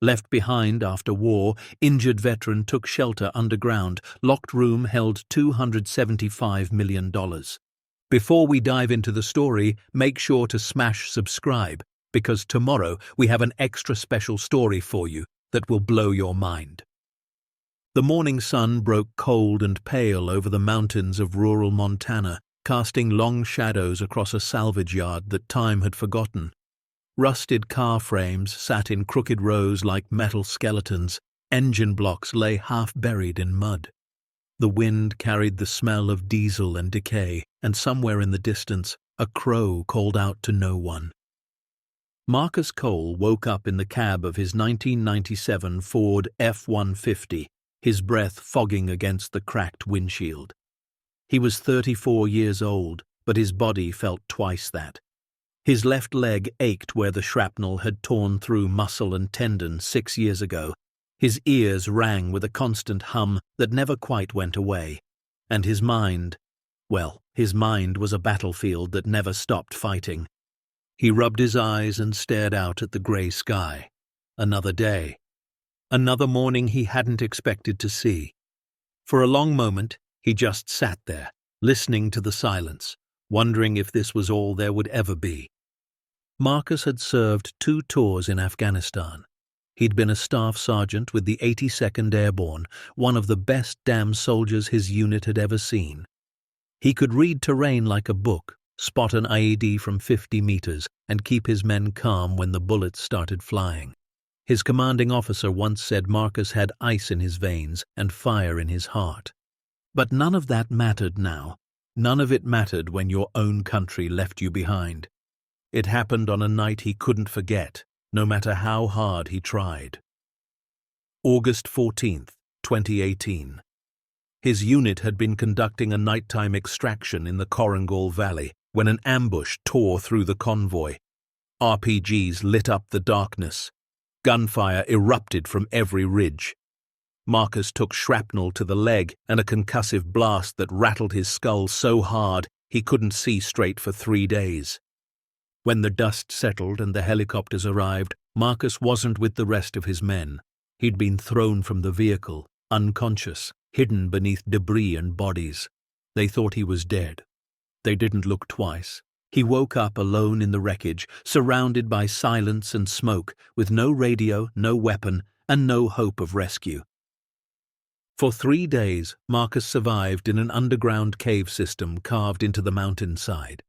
Left behind after war, injured veteran took shelter underground. Locked room held $275 million. Before we dive into the story, make sure to smash subscribe, because tomorrow we have an extra special story for you that will blow your mind. The morning sun broke cold and pale over the mountains of rural Montana, casting long shadows across a salvage yard that time had forgotten. Rusted car frames sat in crooked rows like metal skeletons. Engine blocks lay half buried in mud. The wind carried the smell of diesel and decay, and somewhere in the distance, a crow called out to no one. Marcus Cole woke up in the cab of his 1997 Ford F-150, his breath fogging against the cracked windshield. He was 34 years old, but his body felt twice that. His left leg ached where the shrapnel had torn through muscle and tendon 6 years ago. His ears rang with a constant hum that never quite went away. And his mind, well, his mind was a battlefield that never stopped fighting. He rubbed his eyes and stared out at the grey sky. Another day. Another morning he hadn't expected to see. For a long moment, he just sat there, listening to the silence, wondering if this was all there would ever be. Marcus had served 2 tours in Afghanistan. He'd been a staff sergeant with the 82nd Airborne, one of the best damn soldiers his unit had ever seen. He could read terrain like a book, spot an IED from 50 meters, and keep his men calm when the bullets started flying. His commanding officer once said Marcus had ice in his veins and fire in his heart. But none of that mattered now. None of it mattered when your own country left you behind. It happened on a night he couldn't forget, no matter how hard he tried. August 14th, 2018. His unit had been conducting a nighttime extraction in the Korengal Valley when an ambush tore through the convoy. RPGs lit up the darkness. Gunfire erupted from every ridge. Marcus took shrapnel to the leg and a concussive blast that rattled his skull so hard he couldn't see straight for 3 days. When the dust settled and the helicopters arrived, Marcus wasn't with the rest of his men. He'd been thrown from the vehicle, unconscious, hidden beneath debris and bodies. They thought he was dead. They didn't look twice. He woke up alone in the wreckage, surrounded by silence and smoke, with no radio, no weapon, and no hope of rescue. For 3 days, Marcus survived in an underground cave system carved into the mountainside.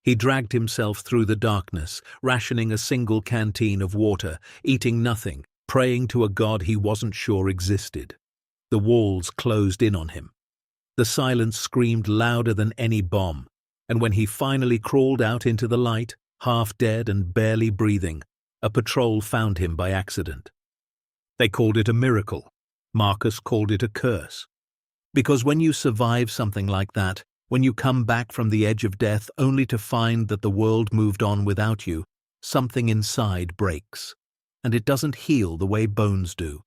He dragged himself through the darkness, rationing a single canteen of water, eating nothing, praying to a god he wasn't sure existed. The walls closed in on him. The silence screamed louder than any bomb, and when he finally crawled out into the light, half dead and barely breathing, a patrol found him by accident. They called it a miracle. Marcus called it a curse. Because when you survive something like that, when you come back from the edge of death only to find that the world moved on without you, something inside breaks, and it doesn't heal the way bones do.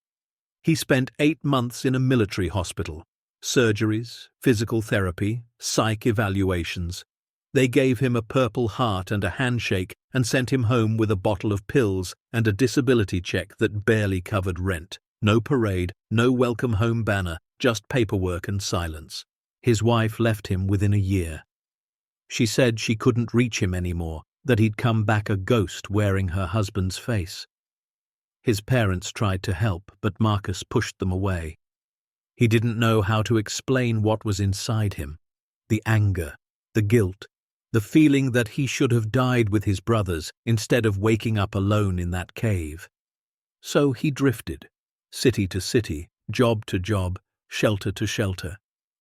He spent 8 months in a military hospital. Surgeries, physical therapy, psych evaluations. They gave him a Purple Heart and a handshake and sent him home with a bottle of pills and a disability check that barely covered rent. No parade, no welcome home banner, just paperwork and silence. His wife left him within a year. She said she couldn't reach him anymore, that he'd come back a ghost wearing her husband's face. His parents tried to help, but Marcus pushed them away. He didn't know how to explain what was inside him. The anger, the guilt, the feeling that he should have died with his brothers instead of waking up alone in that cave. So he drifted, city to city, job to job, shelter to shelter.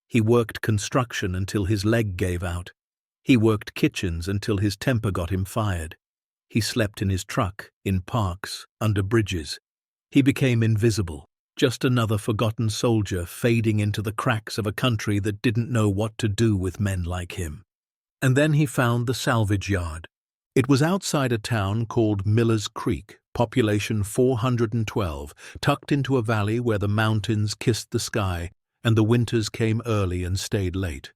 He worked construction until his leg gave out. He worked kitchens until his temper got him fired. He slept in his truck, in parks, under bridges. He became invisible, just another forgotten soldier fading into the cracks of a country that didn't know what to do with men like him. And then he found the salvage yard. It was outside a town called Miller's Creek, population 412, tucked into a valley where the mountains kissed the sky and the winters came early and stayed late.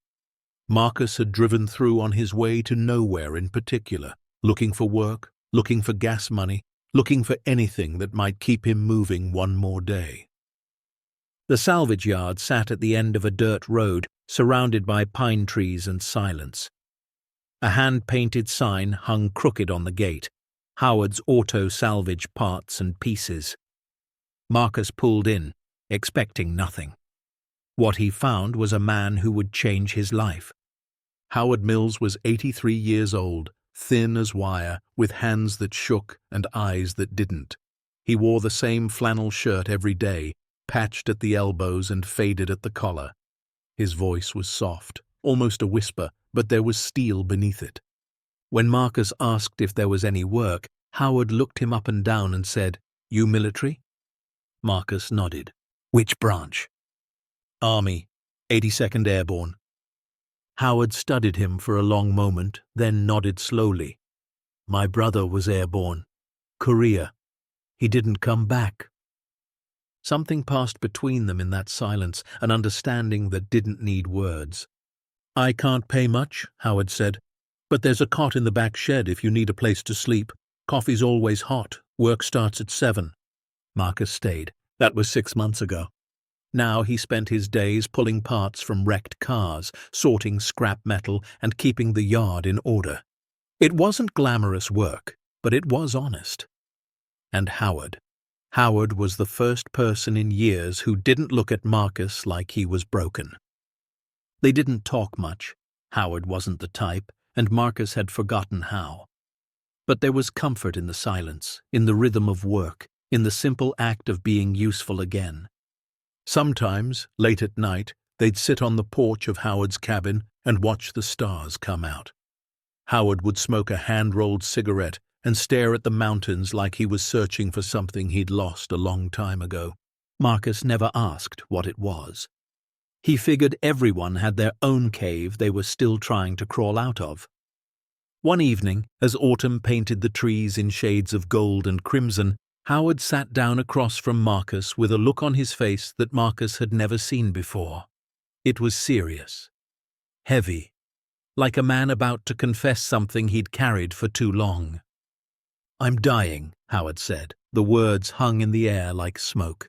Marcus had driven through on his way to nowhere in particular, looking for work, looking for gas money, looking for anything that might keep him moving one more day. The salvage yard sat at the end of a dirt road, surrounded by pine trees and silence. A hand-painted sign hung crooked on the gate, Howard's Auto Salvage Parts and Pieces. Marcus pulled in, expecting nothing. What he found was a man who would change his life. Howard Mills was 83 years old, thin as wire, with hands that shook and eyes that didn't. He wore the same flannel shirt every day, patched at the elbows and faded at the collar. His voice was soft, almost a whisper, but there was steel beneath it. When Marcus asked if there was any work, Howard looked him up and down and said, "You military?" Marcus nodded. "Which branch?" "Army, 82nd Airborne." Howard studied him for a long moment, then nodded slowly. "My brother was airborne. Korea. He didn't come back." Something passed between them in that silence, an understanding that didn't need words. "I can't pay much," Howard said, "but there's a cot in the back shed if you need a place to sleep. Coffee's always hot. Work starts at 7. Marcus stayed. That was 6 months ago. Now he spent his days pulling parts from wrecked cars, sorting scrap metal, and keeping the yard in order. It wasn't glamorous work, but it was honest. And Howard was the first person in years who didn't look at Marcus like he was broken. They didn't talk much. Howard wasn't the type, and Marcus had forgotten how. But there was comfort in the silence, in the rhythm of work, in the simple act of being useful again. Sometimes, late at night, they'd sit on the porch of Howard's cabin and watch the stars come out. Howard would smoke a hand-rolled cigarette and stare at the mountains like he was searching for something he'd lost a long time ago. Marcus never asked what it was. He figured everyone had their own cave they were still trying to crawl out of. One evening, as autumn painted the trees in shades of gold and crimson, Howard sat down across from Marcus with a look on his face that Marcus had never seen before. It was serious, heavy, like a man about to confess something he'd carried for too long. "I'm dying," Howard said. The words hung in the air like smoke.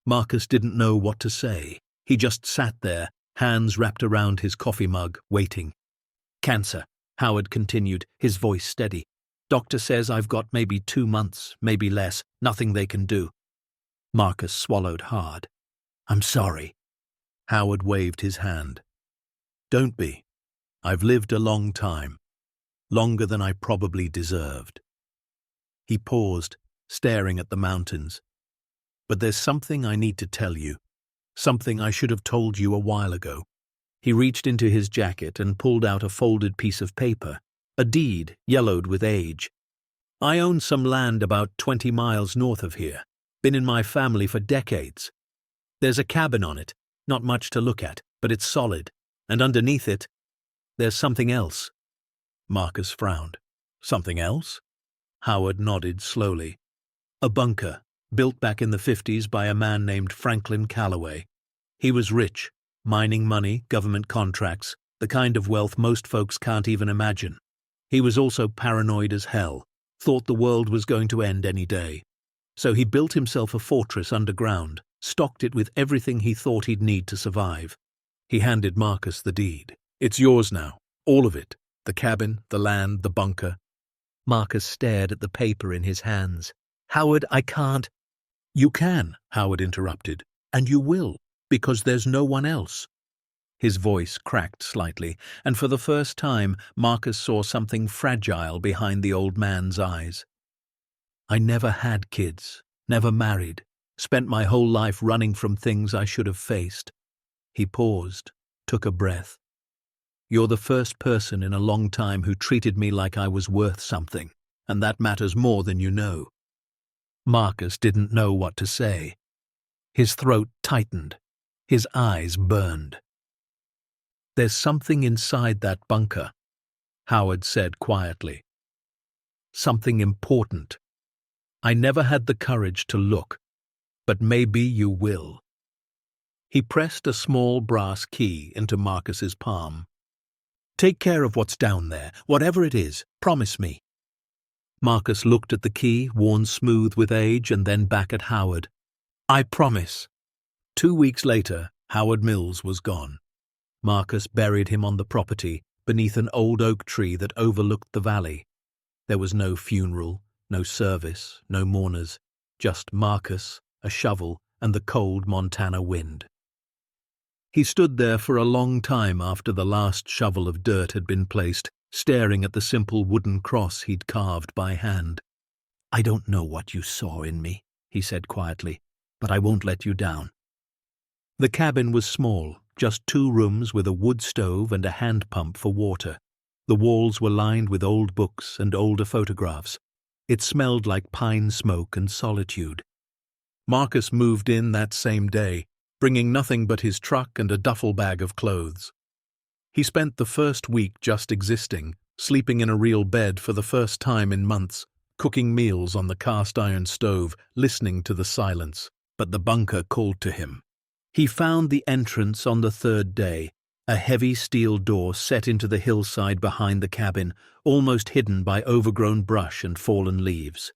Marcus didn't know what to say. He just sat there, hands wrapped around his coffee mug, waiting. "Cancer," Howard continued, his voice steady. "Doctor says I've got maybe 2 months, maybe less, nothing they can do." Marcus swallowed hard. "I'm sorry." Howard waved his hand. "Don't be. I've lived a long time, longer than I probably deserved." He paused, staring at the mountains. "But there's something I need to tell you, something I should have told you a while ago." He reached into his jacket and pulled out a folded piece of paper, a deed yellowed with age. "I own some land about 20 miles north of here. Been in my family for decades. There's a cabin on it, not much to look at, but it's solid, and underneath it, there's something else." Marcus frowned. "Something else?" Howard nodded slowly. "A bunker, built back in the 50s by a man named Franklin Calloway. He was rich, mining money, government contracts, the kind of wealth most folks can't even imagine. He was also paranoid as hell, thought the world was going to end any day. So he built himself a fortress underground, stocked it with everything he thought he'd need to survive." He handed Marcus the deed. "It's yours now, all of it, the cabin, the land, the bunker." Marcus stared at the paper in his hands. "Howard, I can't." "You can," Howard interrupted, "and you will, because there's no one else." His voice cracked slightly, and for the first time Marcus saw something fragile behind the old man's eyes. "I never had kids, never married, spent my whole life running from things I should have faced." He paused, took a breath. "You're the first person in a long time who treated me like I was worth something, and that matters more than you know." Marcus didn't know what to say. His throat tightened. His eyes burned. "There's something inside that bunker," Howard said quietly. "Something important. I never had the courage to look, but maybe you will." He pressed a small brass key into Marcus's palm. "Take care of what's down there, whatever it is, promise me." Marcus looked at the key, worn smooth with age, and then back at Howard. "I promise." 2 weeks later, Howard Mills was gone. Marcus buried him on the property, beneath an old oak tree that overlooked the valley. There was no funeral, no service, no mourners, just Marcus, a shovel, and the cold Montana wind. He stood there for a long time after the last shovel of dirt had been placed, staring at the simple wooden cross he'd carved by hand. "I don't know what you saw in me," he said quietly, "but I won't let you down." The cabin was small, just 2 rooms with a wood stove and a hand pump for water. The walls were lined with old books and older photographs. It smelled like pine smoke and solitude. Marcus moved in that same day, bringing nothing but his truck and a duffel bag of clothes. He spent the first week just existing, sleeping in a real bed for the first time in months, cooking meals on the cast-iron stove, listening to the silence. But the bunker called to him. He found the entrance on the 3rd day, a heavy steel door set into the hillside behind the cabin, almost hidden by overgrown brush and fallen leaves.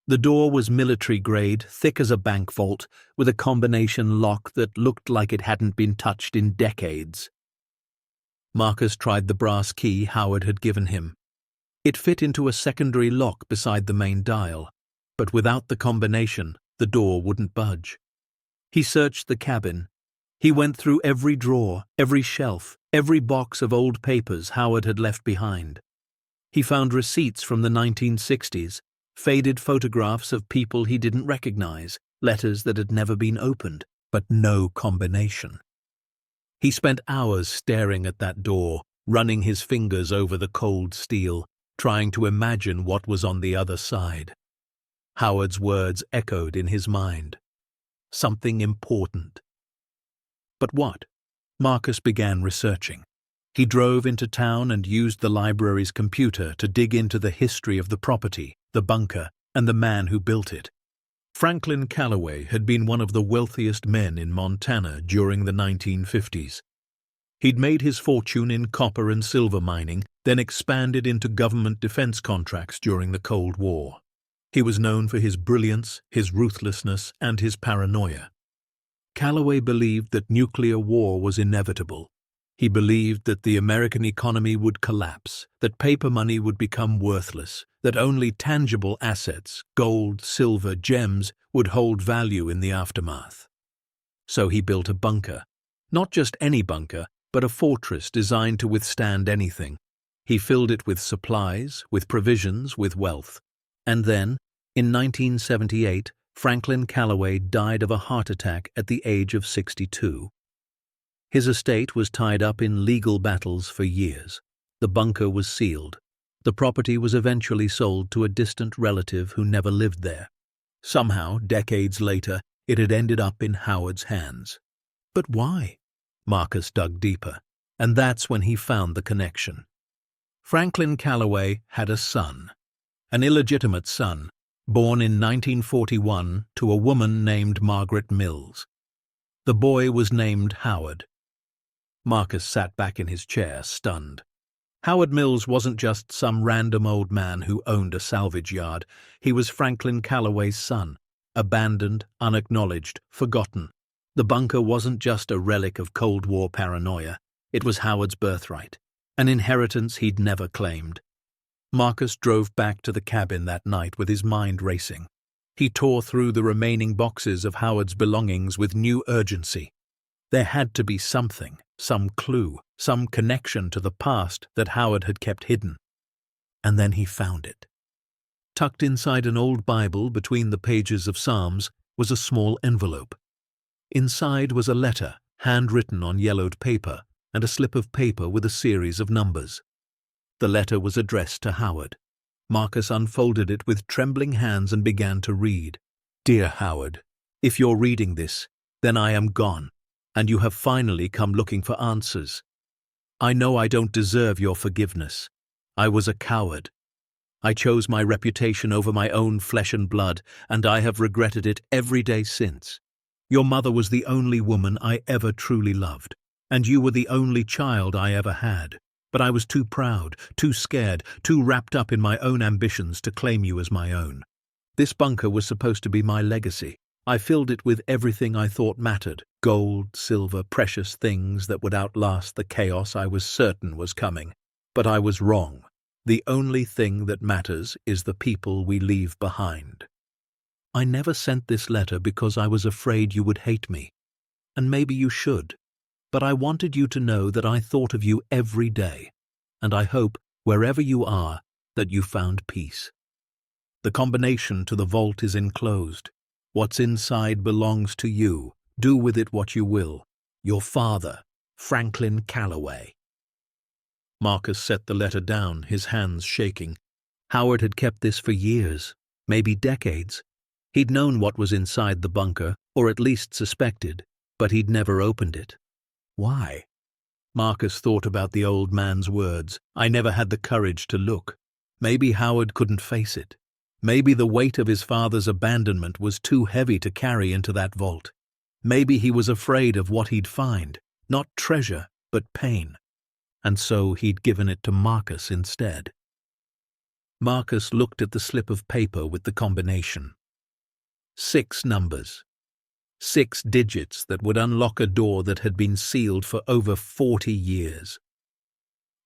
The door was military-grade, thick as a bank vault, with a combination lock that looked like it hadn't been touched in decades. Marcus tried the brass key Howard had given him. It fit into a secondary lock beside the main dial, but without the combination, the door wouldn't budge. He searched the cabin. He went through every drawer, every shelf, every box of old papers Howard had left behind. He found receipts from the 1960s, faded photographs of people he didn't recognize, letters that had never been opened, but no combination. He spent hours staring at that door, running his fingers over the cold steel, trying to imagine what was on the other side. Howard's words echoed in his mind. Something important. But what? Marcus began researching. He drove into town and used the library's computer to dig into the history of the property, the bunker, and the man who built it. Franklin Callaway had been one of the wealthiest men in Montana during the 1950s. He'd made his fortune in copper and silver mining, then expanded into government defense contracts during the Cold War. He was known for his brilliance, his ruthlessness, and his paranoia. Callaway believed that nuclear war was inevitable. He believed that the American economy would collapse, that paper money would become worthless, that only tangible assets, gold, silver, gems, would hold value in the aftermath. So he built a bunker. Not just any bunker, but a fortress designed to withstand anything. He filled it with supplies, with provisions, with wealth. And then, in 1978, Franklin Callaway died of a heart attack at the age of 62. His estate was tied up in legal battles for years. The bunker was sealed. The property was eventually sold to a distant relative who never lived there. Somehow, decades later, it had ended up in Howard's hands. But why? Marcus dug deeper, and that's when he found the connection. Franklin Callaway had a son, an illegitimate son, born in 1941 to a woman named Margaret Mills. The boy was named Howard. Marcus sat back in his chair, stunned. Howard Mills wasn't just some random old man who owned a salvage yard. He was Franklin Callaway's son, abandoned, unacknowledged, forgotten. The bunker wasn't just a relic of Cold War paranoia. It was Howard's birthright, an inheritance he'd never claimed. Marcus drove back to the cabin that night with his mind racing. He tore through the remaining boxes of Howard's belongings with new urgency. There had to be something, some clue, some connection to the past that Howard had kept hidden. And then he found it. Tucked inside an old Bible between the pages of Psalms was a small envelope. Inside was a letter, handwritten on yellowed paper, and a slip of paper with a series of numbers. The letter was addressed to Howard. Marcus unfolded it with trembling hands and began to read. "Dear Howard, if you're reading this, then I am gone, and you have finally come looking for answers. I know I don't deserve your forgiveness. I was a coward. I chose my reputation over my own flesh and blood, and I have regretted it every day since. Your mother was the only woman I ever truly loved, and you were the only child I ever had. But I was too proud, too scared, too wrapped up in my own ambitions to claim you as my own. This bunker was supposed to be my legacy. I filled it with everything I thought mattered: gold, silver, precious things that would outlast the chaos I was certain was coming. But I was wrong. The only thing that matters is the people we leave behind. I never sent this letter because I was afraid you would hate me. And maybe you should. But I wanted you to know that I thought of you every day. And I hope, wherever you are, that you found peace. The combination to the vault is enclosed. What's inside belongs to you. Do with it what you will. Your father, Franklin Calloway. Marcus set the letter down, his hands shaking. Howard had kept this for years, maybe decades. He'd known what was inside the bunker, or at least suspected, but he'd never opened it. Why? Marcus thought about the old man's words. I never had the courage to look. Maybe Howard couldn't face it. Maybe the weight of his father's abandonment was too heavy to carry into that vault. Maybe he was afraid of what he'd find, not treasure, but pain. And so he'd given it to Marcus instead. Marcus looked at the slip of paper with the combination. 6 numbers. 6 digits that would unlock a door that had been sealed for over 40 years.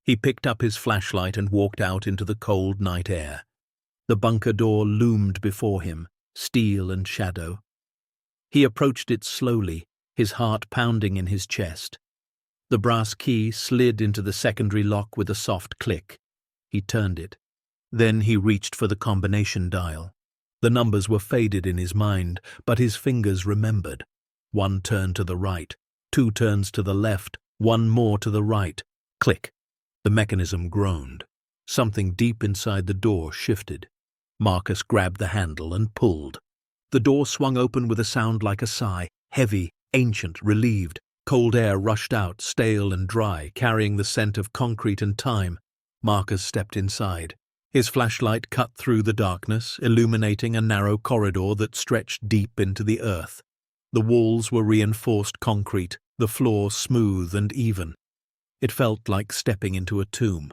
He picked up his flashlight and walked out into the cold night air. The bunker door loomed before him, steel and shadow. He approached it slowly, his heart pounding in his chest. The brass key slid into the secondary lock with a soft click. He turned it. Then he reached for the combination dial. The numbers were faded in his mind, but his fingers remembered. 1 turn to the right, 2 turns to the left, 1 more to the right. Click. The mechanism groaned. Something deep inside the door shifted. Marcus grabbed the handle and pulled. The door swung open with a sound like a sigh, heavy, ancient, relieved. Cold air rushed out, stale and dry, carrying the scent of concrete and time. Marcus stepped inside. His flashlight cut through the darkness, illuminating a narrow corridor that stretched deep into the earth. The walls were reinforced concrete, the floor smooth and even. It felt like stepping into a tomb.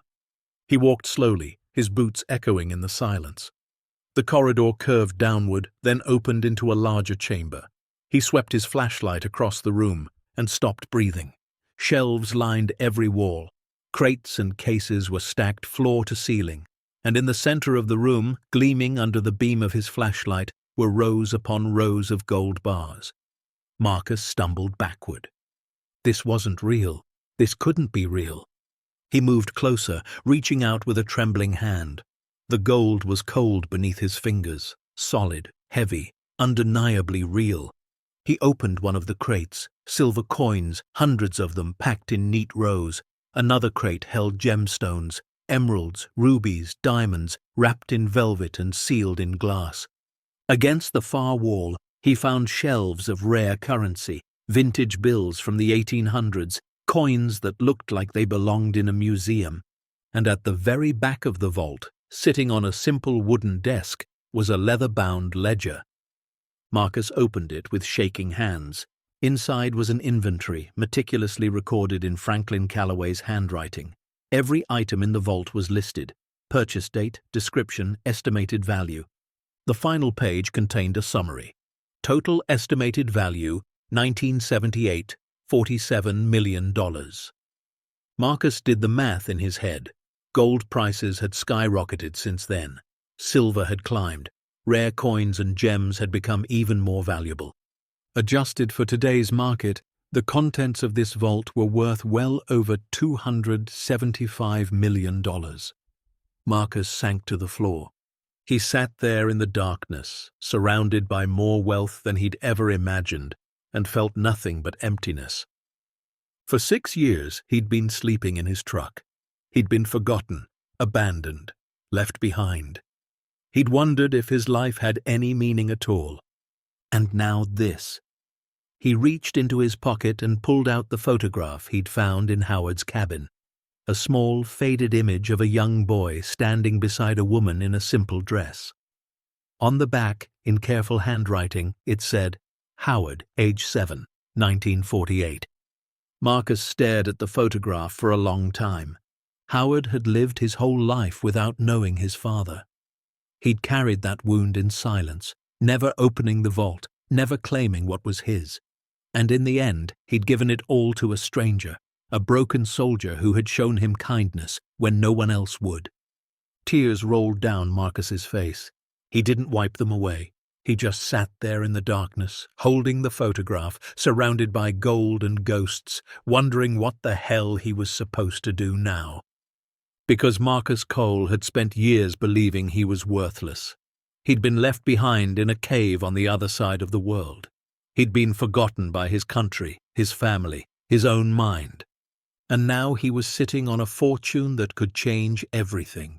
He walked slowly, his boots echoing in the silence. The corridor curved downward, then opened into a larger chamber. He swept his flashlight across the room and stopped breathing. Shelves lined every wall. Crates and cases were stacked floor to ceiling, and in the center of the room, gleaming under the beam of his flashlight, were rows upon rows of gold bars. Marcus stumbled backward. This wasn't real. This couldn't be real. He moved closer, reaching out with a trembling hand. The gold was cold beneath his fingers, solid, heavy, undeniably real. He opened one of the crates, silver coins, hundreds of them packed in neat rows. Another crate held gemstones, emeralds, rubies, diamonds, wrapped in velvet and sealed in glass. Against the far wall, he found shelves of rare currency, vintage bills from the 1800s, coins that looked like they belonged in a museum. And at the very back of the vault, sitting on a simple wooden desk, was a leather-bound ledger. Marcus opened it with shaking hands. Inside was an inventory, meticulously recorded in Franklin Calloway's handwriting. Every item in the vault was listed: purchase date, description, estimated value. The final page contained a summary. Total estimated value, 1978, $47 million. Marcus did the math in his head. Gold prices had skyrocketed since then. Silver had climbed. Rare coins and gems had become even more valuable. Adjusted for today's market, the contents of this vault were worth well over $275 million. Marcus sank to the floor. He sat there in the darkness, surrounded by more wealth than he'd ever imagined, and felt nothing but emptiness. For 6 years, he'd been sleeping in his truck. He'd been forgotten, abandoned, left behind. He'd wondered if his life had any meaning at all. And now this. He reached into his pocket and pulled out the photograph he'd found in Howard's cabin. A small, faded image of a young boy standing beside a woman in a simple dress. On the back, in careful handwriting, it said, Howard, age 7, 1948. Marcus stared at the photograph for a long time. Howard had lived his whole life without knowing his father. He'd carried that wound in silence, never opening the vault, never claiming what was his. And in the end, he'd given it all to a stranger, a broken soldier who had shown him kindness when no one else would. Tears rolled down Marcus's face. He didn't wipe them away. He just sat there in the darkness, holding the photograph, surrounded by gold and ghosts, wondering what the hell he was supposed to do now. Because Marcus Cole had spent years believing he was worthless. He'd been left behind in a cave on the other side of the world. He'd been forgotten by his country, his family, his own mind. And now he was sitting on a fortune that could change everything.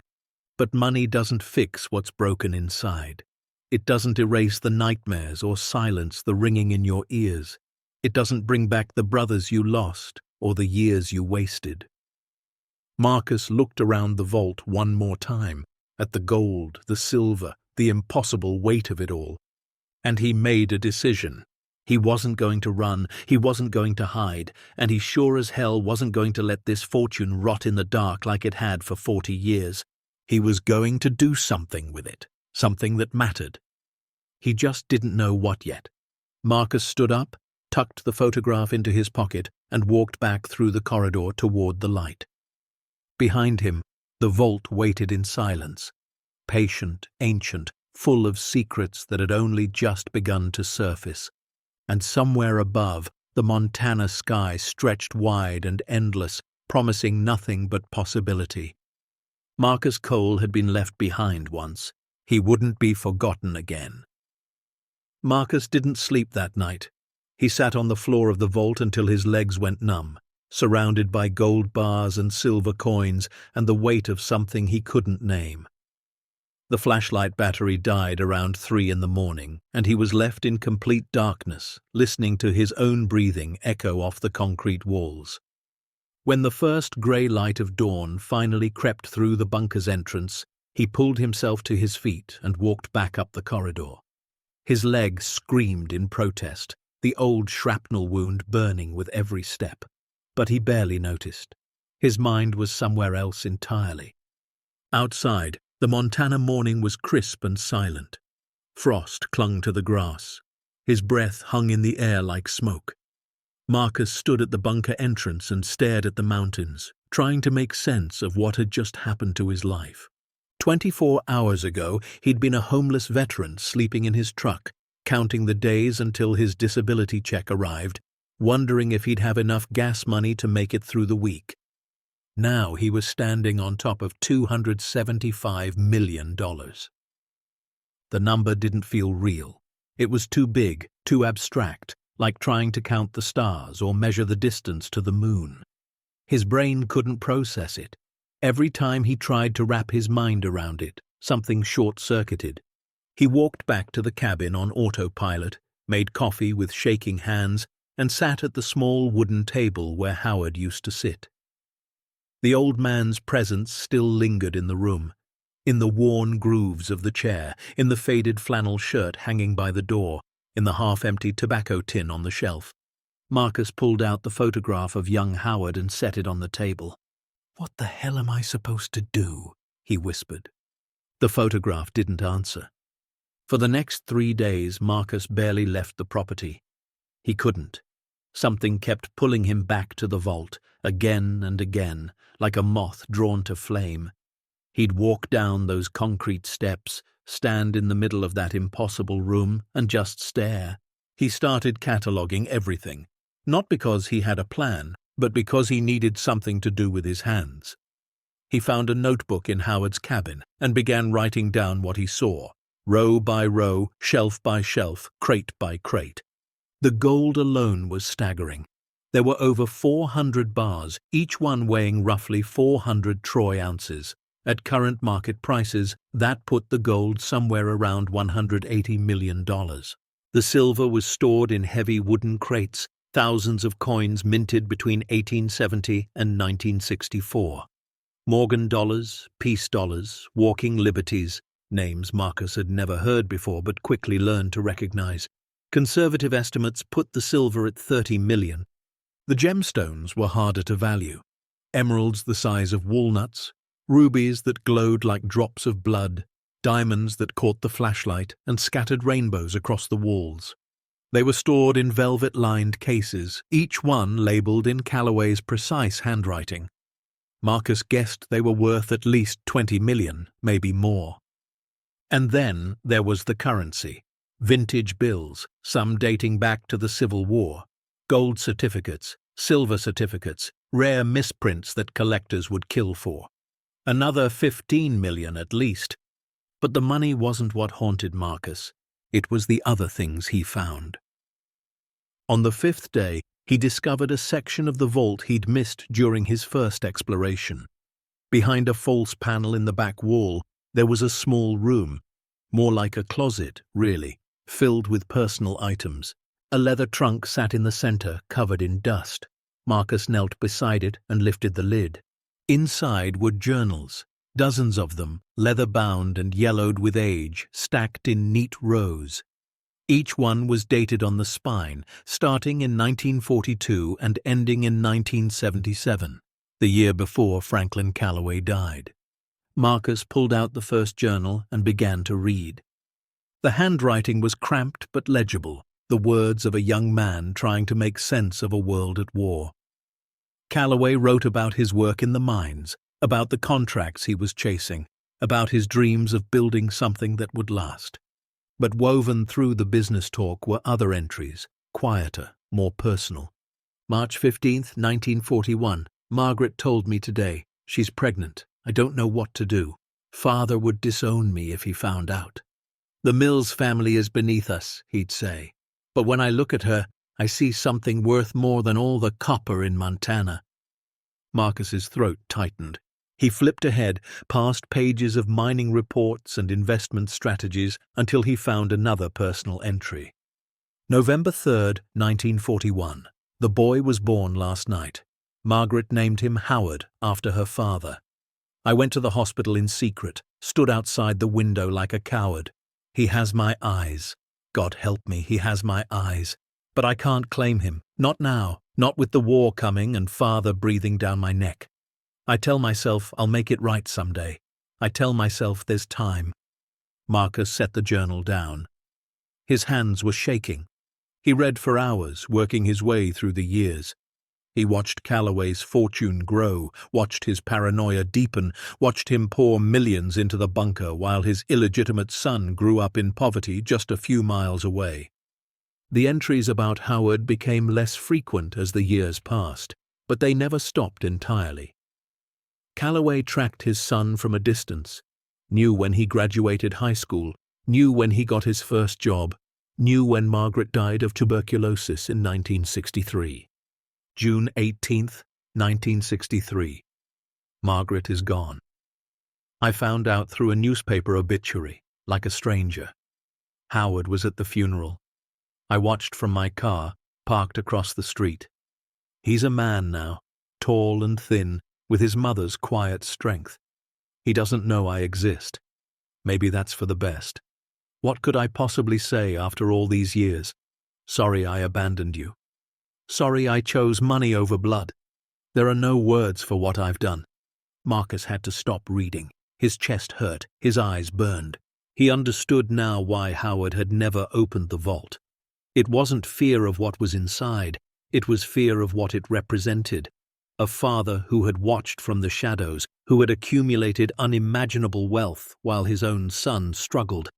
But money doesn't fix what's broken inside. It doesn't erase the nightmares or silence the ringing in your ears. It doesn't bring back the brothers you lost or the years you wasted. Marcus looked around the vault one more time, at the gold, the silver, the impossible weight of it all. And he made a decision. He wasn't going to run, he wasn't going to hide, and he sure as hell wasn't going to let this fortune rot in the dark like it had for 40 years. He was going to do something with it, something that mattered. He just didn't know what yet. Marcus stood up, tucked the photograph into his pocket, and walked back through the corridor toward the light. Behind him, the vault waited in silence, patient, ancient, full of secrets that had only just begun to surface. And somewhere above, the Montana sky stretched wide and endless, promising nothing but possibility. Marcus Cole had been left behind once. He wouldn't be forgotten again. Marcus didn't sleep that night. He sat on the floor of the vault until his legs went numb, surrounded by gold bars and silver coins and the weight of something he couldn't name. The flashlight battery died around 3 in the morning, and he was left in complete darkness, listening to his own breathing echo off the concrete walls. When the first grey light of dawn finally crept through the bunker's entrance, he pulled himself to his feet and walked back up the corridor. His legs screamed in protest, the old shrapnel wound burning with every step. But he barely noticed. His mind was somewhere else entirely. Outside, the Montana morning was crisp and silent. Frost clung to the grass. His breath hung in the air like smoke. Marcus stood at the bunker entrance and stared at the mountains, trying to make sense of what had just happened to his life. 24 hours ago, he'd been a homeless veteran sleeping in his truck, counting the days until his disability check arrived, wondering if he'd have enough gas money to make it through the week. Now he was standing on top of $275 million. The number didn't feel real. It was too big, too abstract, like trying to count the stars or measure the distance to the moon. His brain couldn't process it. Every time he tried to wrap his mind around it, something short-circuited. He walked back to the cabin on autopilot, made coffee with shaking hands, and sat at the small wooden table where Howard used to sit. The old man's presence still lingered in the room, in the worn grooves of the chair, in the faded flannel shirt hanging by the door, in the half-empty tobacco tin on the shelf. Marcus pulled out the photograph of young Howard and set it on the table. "What the hell am I supposed to do?" he whispered. The photograph didn't answer. For the next 3 days, Marcus barely left the property. He couldn't. Something kept pulling him back to the vault, again and again, like a moth drawn to flame. He'd walk down those concrete steps, stand in the middle of that impossible room, and just stare. He started cataloguing everything, not because he had a plan, but because he needed something to do with his hands. He found a notebook in Howard's cabin and began writing down what he saw, row by row, shelf by shelf, crate by crate. The gold alone was staggering. There were over 400 bars, each one weighing roughly 400 troy ounces. At current market prices, that put the gold somewhere around $180 million. The silver was stored in heavy wooden crates, thousands of coins minted between 1870 and 1964. Morgan dollars, peace dollars, walking liberties, names Marcus had never heard before but quickly learned to recognize. Conservative estimates put the silver at $30 million. The gemstones were harder to value. emeralds the size of walnuts, rubies that glowed like drops of blood, diamonds that caught the flashlight and scattered rainbows across the walls. They were stored in velvet-lined cases, each one labelled in Calloway's precise handwriting. Marcus guessed they were worth at least 20 million, maybe more. And then there was the currency. Vintage bills, some dating back to the Civil War, gold certificates, silver certificates, rare misprints that collectors would kill for. Another 15 million at least. But the money wasn't what haunted Marcus. It was the other things he found. On the fifth day, he discovered a section of the vault he'd missed during his first exploration. Behind a false panel in the back wall, there was a small room, more like a closet, really, filled with personal items. A leather trunk sat in the center, covered in dust. Marcus knelt beside it and lifted the lid. Inside were journals, dozens of them, leather-bound and yellowed with age, stacked in neat rows. Each one was dated on the spine, starting in 1942 and ending in 1977, the year before Franklin Calloway died. Marcus pulled out the first journal and began to read. The handwriting was cramped but legible, the words of a young man trying to make sense of a world at war. Calloway wrote about his work in the mines, about the contracts he was chasing, about his dreams of building something that would last. But woven through the business talk were other entries, quieter, more personal. March 15th, 1941. Margaret told me today. She's pregnant. I don't know what to do. Father would disown me if he found out. The Mills family is beneath us, he'd say. But when I look at her, I see something worth more than all the copper in Montana. Marcus's throat tightened. He flipped ahead, past pages of mining reports and investment strategies, until he found another personal entry. November 3rd, 1941. The boy was born last night. Margaret named him Howard after her father. I went to the hospital in secret, stood outside the window like a coward. He has my eyes. God help me, he has my eyes. But I can't claim him, not now, not with the war coming and father breathing down my neck. I tell myself I'll make it right someday. I tell myself there's time. Marcus set the journal down. His hands were shaking. He read for hours, working his way through the years. He watched Calloway's fortune grow, watched his paranoia deepen, watched him pour millions into the bunker while his illegitimate son grew up in poverty just a few miles away. The entries about Howard became less frequent as the years passed, but they never stopped entirely. Calloway tracked his son from a distance, knew when he graduated high school, knew when he got his first job, knew when Margaret died of tuberculosis in 1963. June 18th, 1963. Margaret is gone. I found out through a newspaper obituary, like a stranger. Howard was at the funeral. I watched from my car, parked across the street. He's a man now, tall and thin, with his mother's quiet strength. He doesn't know I exist. Maybe that's for the best. What could I possibly say after all these years? Sorry I abandoned you. Sorry I chose money over blood. There are no words for what I've done. Marcus had to stop reading. His chest hurt, his eyes burned. He understood now why Howard had never opened the vault. It wasn't fear of what was inside, it was fear of what it represented. A father who had watched from the shadows, who had accumulated unimaginable wealth while his own son struggled,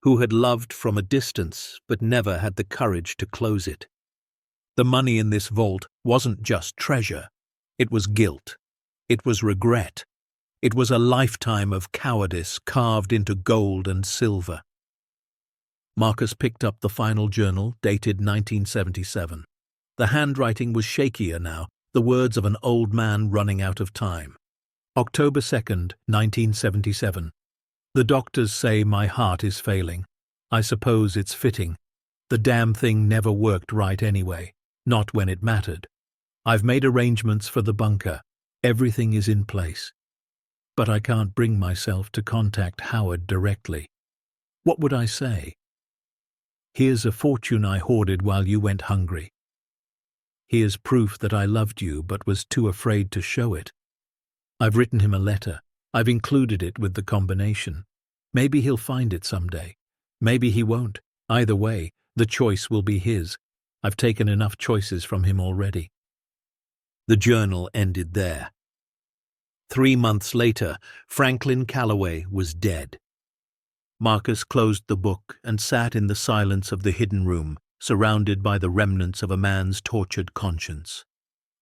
who had loved from a distance but never had the courage to close it. The money in this vault wasn't just treasure, it was guilt, it was regret, it was a lifetime of cowardice carved into gold and silver. Marcus picked up the final journal, dated 1977. The handwriting was shakier now, the words of an old man running out of time. October 2nd, 1977. The doctors say my heart is failing. I suppose it's fitting. The damn thing never worked right anyway, not when it mattered. I've made arrangements for the bunker. Everything is in place. But I can't bring myself to contact Howard directly. What would I say? Here's a fortune I hoarded while you went hungry. Here's proof that I loved you but was too afraid to show it. I've written him a letter. I've included it with the combination. Maybe he'll find it someday. Maybe he won't. Either way, the choice will be his. I've taken enough choices from him already." The journal ended there. 3 months later, Franklin Calloway was dead. Marcus closed the book and sat in the silence of the hidden room, surrounded by the remnants of a man's tortured conscience.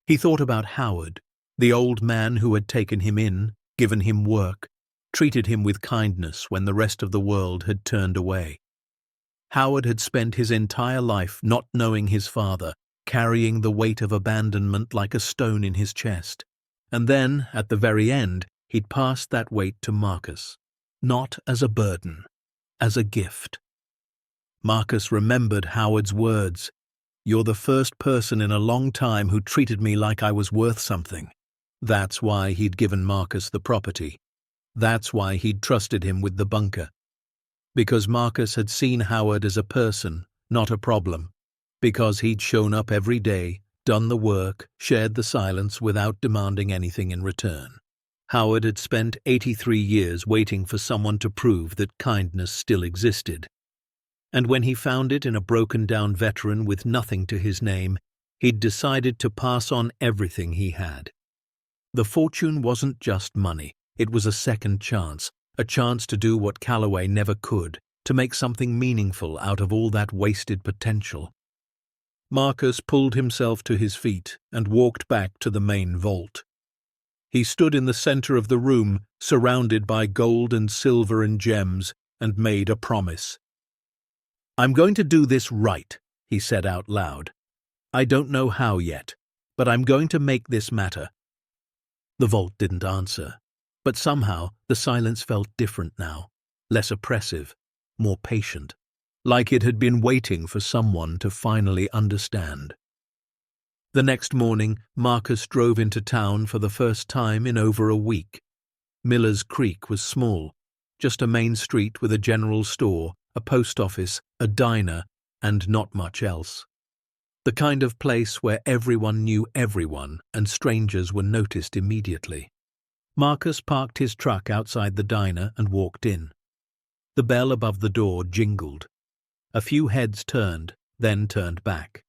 He thought about Howard, the old man who had taken him in, given him work, treated him with kindness when the rest of the world had turned away. Howard had spent his entire life not knowing his father, carrying the weight of abandonment like a stone in his chest. And then, at the very end, he'd passed that weight to Marcus, not as a burden, as a gift. Marcus remembered Howard's words, "You're the first person in a long time who treated me like I was worth something." That's why he'd given Marcus the property. That's why he'd trusted him with the bunker. Because Marcus had seen Howard as a person, not a problem. Because he'd shown up every day, done the work, shared the silence without demanding anything in return. Howard had spent 83 years waiting for someone to prove that kindness still existed. And when he found it in a broken-down veteran with nothing to his name, he'd decided to pass on everything he had. The fortune wasn't just money. It was a second chance, a chance to do what Calloway never could, to make something meaningful out of all that wasted potential. Marcus pulled himself to his feet and walked back to the main vault. He stood in the center of the room, surrounded by gold and silver and gems, and made a promise. "I'm going to do this right," he said out loud. "I don't know how yet, but I'm going to make this matter." The vault didn't answer, but somehow the silence felt different now, less oppressive, more patient, like it had been waiting for someone to finally understand. The next morning, Marcus drove into town for the first time in over a week. Miller's Creek was small, just a main street with a general store, a post office, a diner, and not much else. The kind of place where everyone knew everyone and strangers were noticed immediately. Marcus parked his truck outside the diner and walked in. The bell above the door jingled. A few heads turned, then turned back.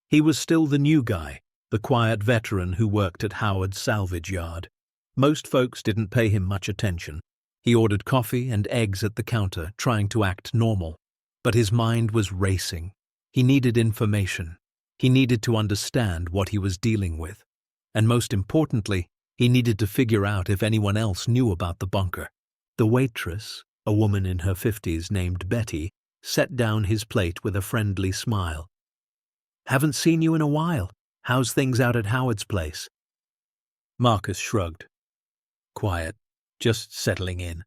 He was still the new guy, the quiet veteran who worked at Howard's salvage yard. Most folks didn't pay him much attention. He ordered coffee and eggs at the counter, trying to act normal. But his mind was racing. He needed information. He needed to understand what he was dealing with. And most importantly, he needed to figure out if anyone else knew about the bunker. The waitress, a woman in her 50s named Betty, set down his plate with a friendly smile. "Haven't seen you in a while. How's things out at Howard's place?" Marcus shrugged. "Quiet. Just settling in."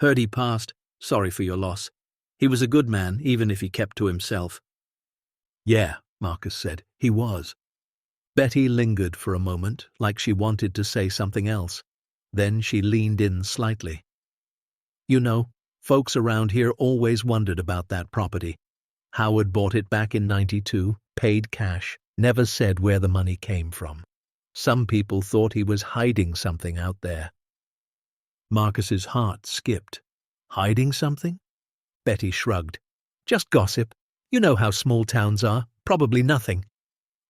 "Heard he passed. Sorry for your loss. He was a good man, even if he kept to himself." "Yeah," Marcus said. "He was." Betty lingered for a moment, like she wanted to say something else. Then she leaned in slightly. "You know, folks around here always wondered about that property. Howard bought it back in '92, paid cash, never said where the money came from. Some people thought he was hiding something out there." Marcus's heart skipped. "Hiding something?" Betty shrugged. "Just gossip. You know how small towns are. Probably nothing."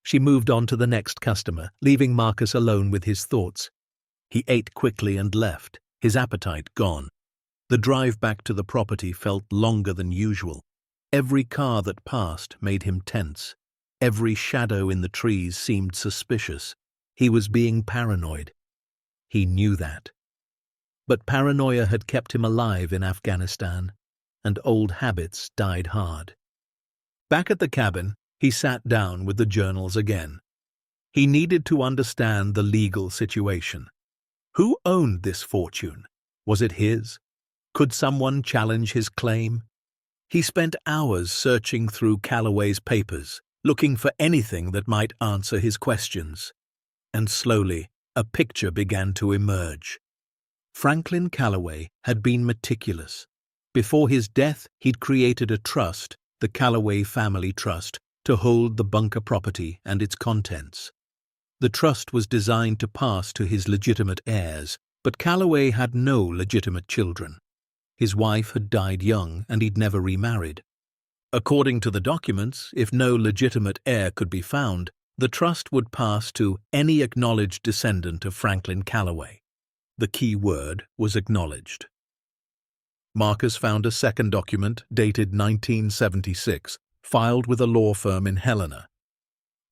She moved on to the next customer, leaving Marcus alone with his thoughts. He ate quickly and left, his appetite gone. The drive back to the property felt longer than usual. Every car that passed made him tense. Every shadow in the trees seemed suspicious. He was being paranoid. He knew that. But paranoia had kept him alive in Afghanistan, and old habits died hard. Back at the cabin, he sat down with the journals again. He needed to understand the legal situation. Who owned this fortune? Was it his? Could someone challenge his claim? He spent hours searching through Calloway's papers, looking for anything that might answer his questions. And slowly, a picture began to emerge. Franklin Calloway had been meticulous. Before his death, he'd created a trust, the Calloway Family Trust, to hold the bunker property and its contents. The trust was designed to pass to his legitimate heirs, but Calloway had no legitimate children. His wife had died young and he'd never remarried. According to the documents, if no legitimate heir could be found, the trust would pass to any acknowledged descendant of Franklin Calloway. The key word was acknowledged. Marcus found a second document dated 1976, filed with a law firm in Helena.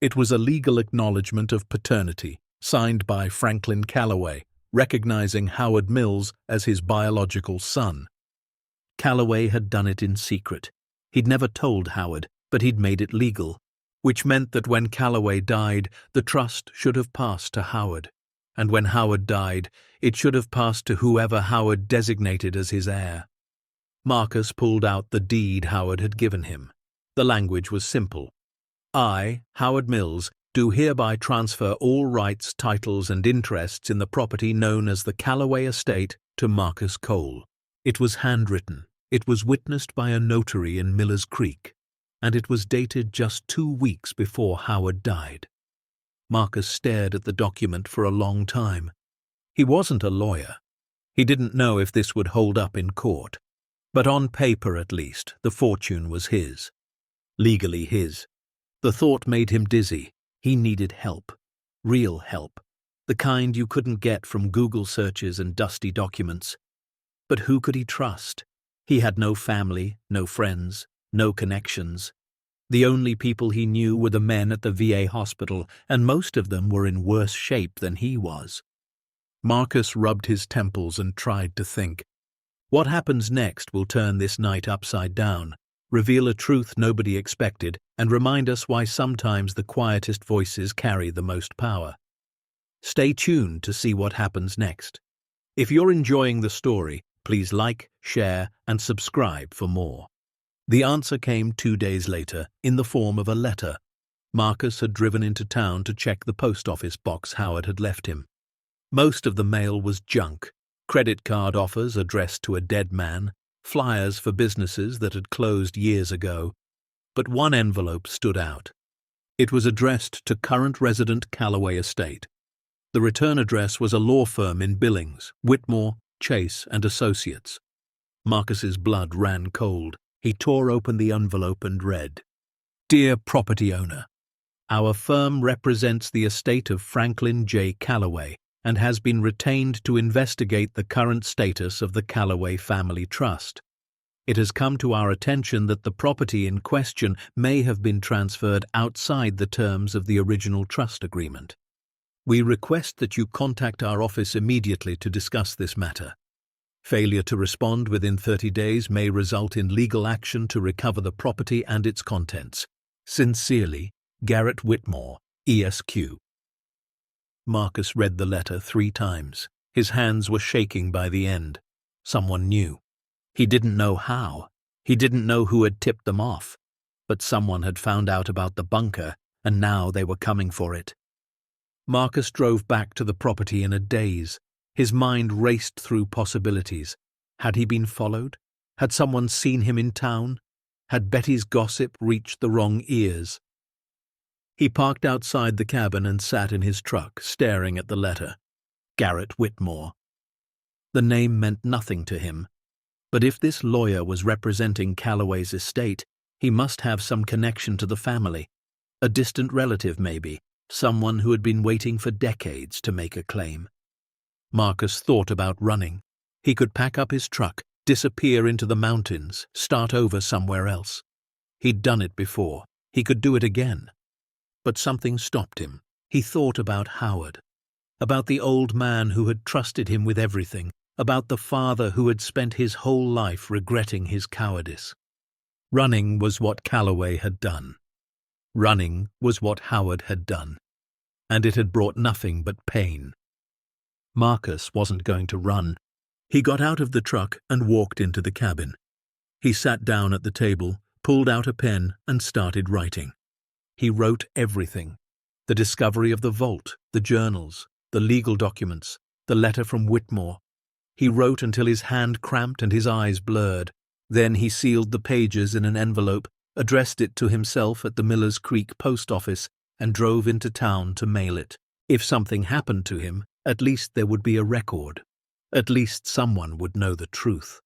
It was a legal acknowledgement of paternity, signed by Franklin Calloway, recognizing Howard Mills as his biological son. Calloway had done it in secret. He'd never told Howard, but he'd made it legal, which meant that when Calloway died, the trust should have passed to Howard, and when Howard died, it should have passed to whoever Howard designated as his heir. Marcus pulled out the deed Howard had given him. The language was simple. I, Howard Mills, do hereby transfer all rights, titles, and interests in the property known as the Calloway Estate to Marcus Cole. It was handwritten. It was witnessed by a notary in Miller's Creek, and it was dated just 2 weeks before Howard died. Marcus stared at the document for a long time. He wasn't a lawyer. He didn't know if this would hold up in court. But on paper, at least, the fortune was his. Legally his. The thought made him dizzy. He needed help. Real help. The kind you couldn't get from Google searches and dusty documents. But who could he trust? He had no family, no friends, no connections. The only people he knew were the men at the VA hospital, and most of them were in worse shape than he was. Marcus rubbed his temples and tried to think. What happens next will turn this night upside down, reveal a truth nobody expected, and remind us why sometimes the quietest voices carry the most power. Stay tuned to see what happens next. If you're enjoying the story, please like, share, and subscribe for more. The answer came 2 days later, in the form of a letter. Marcus had driven into town to check the post office box Howard had left him. Most of the mail was junk. Credit card offers addressed to a dead man, flyers for businesses that had closed years ago. But one envelope stood out. It was addressed to current resident Calloway Estate. The return address was a law firm in Billings, Whitmore, Chase and Associates. Marcus's blood ran cold. He tore open the envelope and read, "Dear property owner, our firm represents the estate of Franklin J. Calloway and has been retained to investigate the current status of the Calloway Family Trust. It has come to our attention that the property in question may have been transferred outside the terms of the original trust agreement. We request that you contact our office immediately to discuss this matter. Failure to respond within 30 days may result in legal action to recover the property and its contents. Sincerely, Garrett Whitmore, ESQ." Marcus read the letter 3 times. His hands were shaking by the end. Someone knew. He didn't know how. He didn't know who had tipped them off. But someone had found out about the bunker, and now they were coming for it. Marcus drove back to the property in a daze. His mind raced through possibilities. Had he been followed? Had someone seen him in town? Had Betty's gossip reached the wrong ears? He parked outside the cabin and sat in his truck, staring at the letter. Garrett Whitmore. The name meant nothing to him. But if this lawyer was representing Calloway's estate, he must have some connection to the family. A distant relative, maybe. Someone who had been waiting for decades to make a claim. Marcus thought about running. He could pack up his truck, disappear into the mountains, start over somewhere else. He'd done it before. He could do it again. But something stopped him. He thought about Howard. About the old man who had trusted him with everything. About the father who had spent his whole life regretting his cowardice. Running was what Calloway had done. Running was what Howard had done. And it had brought nothing but pain. Marcus wasn't going to run. He got out of the truck and walked into the cabin. He sat down at the table, pulled out a pen, and started writing. He wrote everything. The discovery of the vault, the journals, the legal documents, the letter from Whitmore. He wrote until his hand cramped and his eyes blurred. Then he sealed the pages in an envelope, addressed it to himself at the Millers Creek post office, and drove into town to mail it. If something happened to him, at least there would be a record. At least someone would know the truth.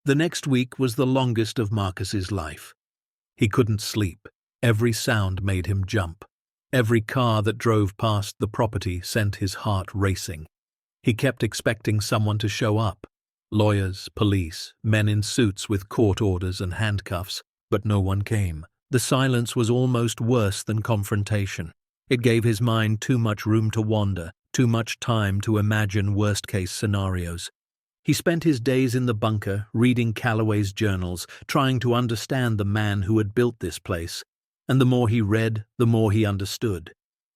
The next week was the longest of Marcus's life. He couldn't sleep. Every sound made him jump. Every car that drove past the property sent his heart racing. He kept expecting someone to show up. Lawyers, police, men in suits with court orders and handcuffs, but no one came. The silence was almost worse than confrontation. It gave his mind too much room to wander, too much time to imagine worst-case scenarios. He spent his days in the bunker, reading Calloway's journals, trying to understand the man who had built this place. And the more he read, the more he understood.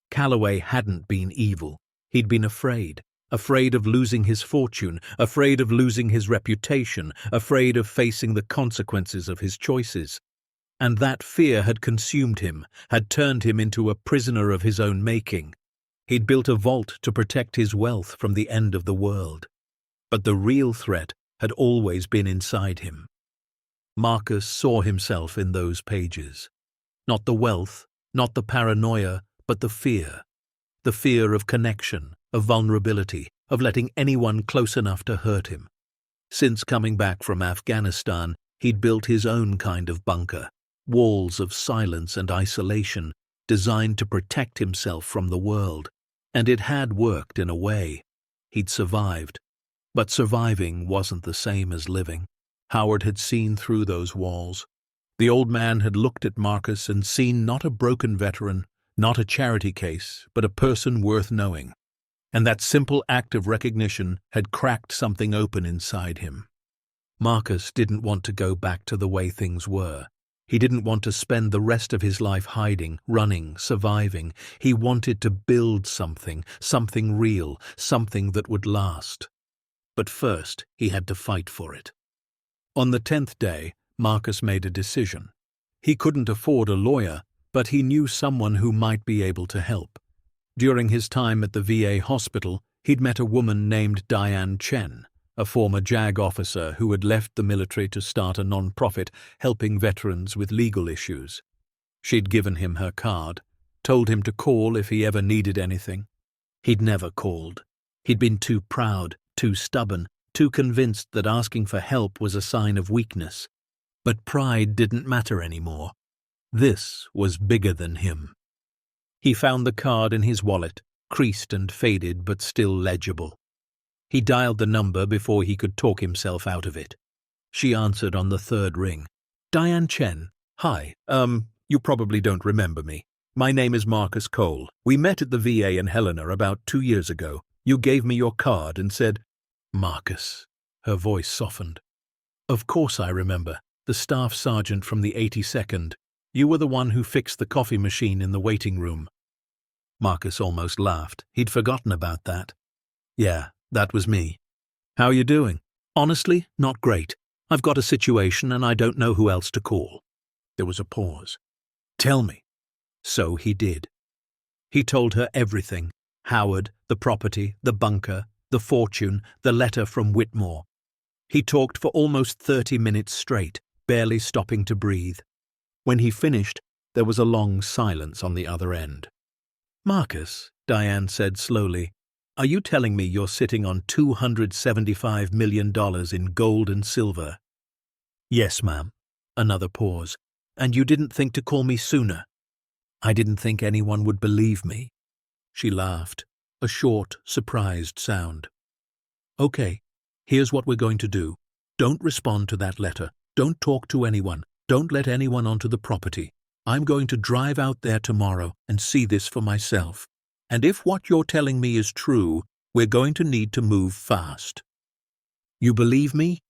Calloway hadn't been evil. He'd been afraid of losing his fortune, afraid of losing his reputation, afraid of facing the consequences of his choices. And that fear had consumed him, had turned him into a prisoner of his own making. He'd built a vault to protect his wealth from the end of the world. But the real threat had always been inside him. Marcus saw himself in those pages. Not the wealth, not the paranoia, but the fear. The fear of connection, of vulnerability, of letting anyone close enough to hurt him. Since coming back from Afghanistan, he'd built his own kind of bunker. Walls of silence and isolation, designed to protect himself from the world. And it had worked in a way. He'd survived. But surviving wasn't the same as living. Howard had seen through those walls. The old man had looked at Marcus and seen not a broken veteran, not a charity case, but a person worth knowing. And that simple act of recognition had cracked something open inside him. Marcus didn't want to go back to the way things were. He didn't want to spend the rest of his life hiding, running, surviving. He wanted to build something real, something that would last. But first, he had to fight for it. On the 10th day, Marcus made a decision. He couldn't afford a lawyer, but he knew someone who might be able to help. During his time at the VA hospital, he'd met a woman named Diane Chen, a former JAG officer who had left the military to start a non-profit helping veterans with legal issues. She'd given him her card, told him to call if he ever needed anything. He'd never called. He'd been too proud, too stubborn, too convinced that asking for help was a sign of weakness. But pride didn't matter anymore. This was bigger than him. He found the card in his wallet, creased and faded but still legible. He dialed the number before he could talk himself out of it. She answered on the 3rd ring. Diane Chen. Hi, you probably don't remember me. My name is Marcus Cole. We met at the VA in Helena about 2 years ago. You gave me your card and said, Marcus. Her voice softened. Of course I remember. The staff sergeant from the 82nd. You were the one who fixed the coffee machine in the waiting room. Marcus almost laughed. He'd forgotten about that. Yeah, that was me. How are you doing? Honestly, not great. I've got a situation and I don't know who else to call. There was a pause. Tell me. So he did. He told her everything. Howard, the property, the bunker, the fortune, the letter from Whitmore. He talked for almost 30 minutes straight, barely stopping to breathe. When he finished, there was a long silence on the other end. Marcus, Diane said slowly, are you telling me you're sitting on $275 million in gold and silver? Yes, ma'am. Another pause. And you didn't think to call me sooner? I didn't think anyone would believe me. She laughed, a short, surprised sound. Okay, here's what we're going to do. Don't respond to that letter. Don't talk to anyone. Don't let anyone onto the property. I'm going to drive out there tomorrow and see this for myself. And if what you're telling me is true, we're going to need to move fast. You believe me?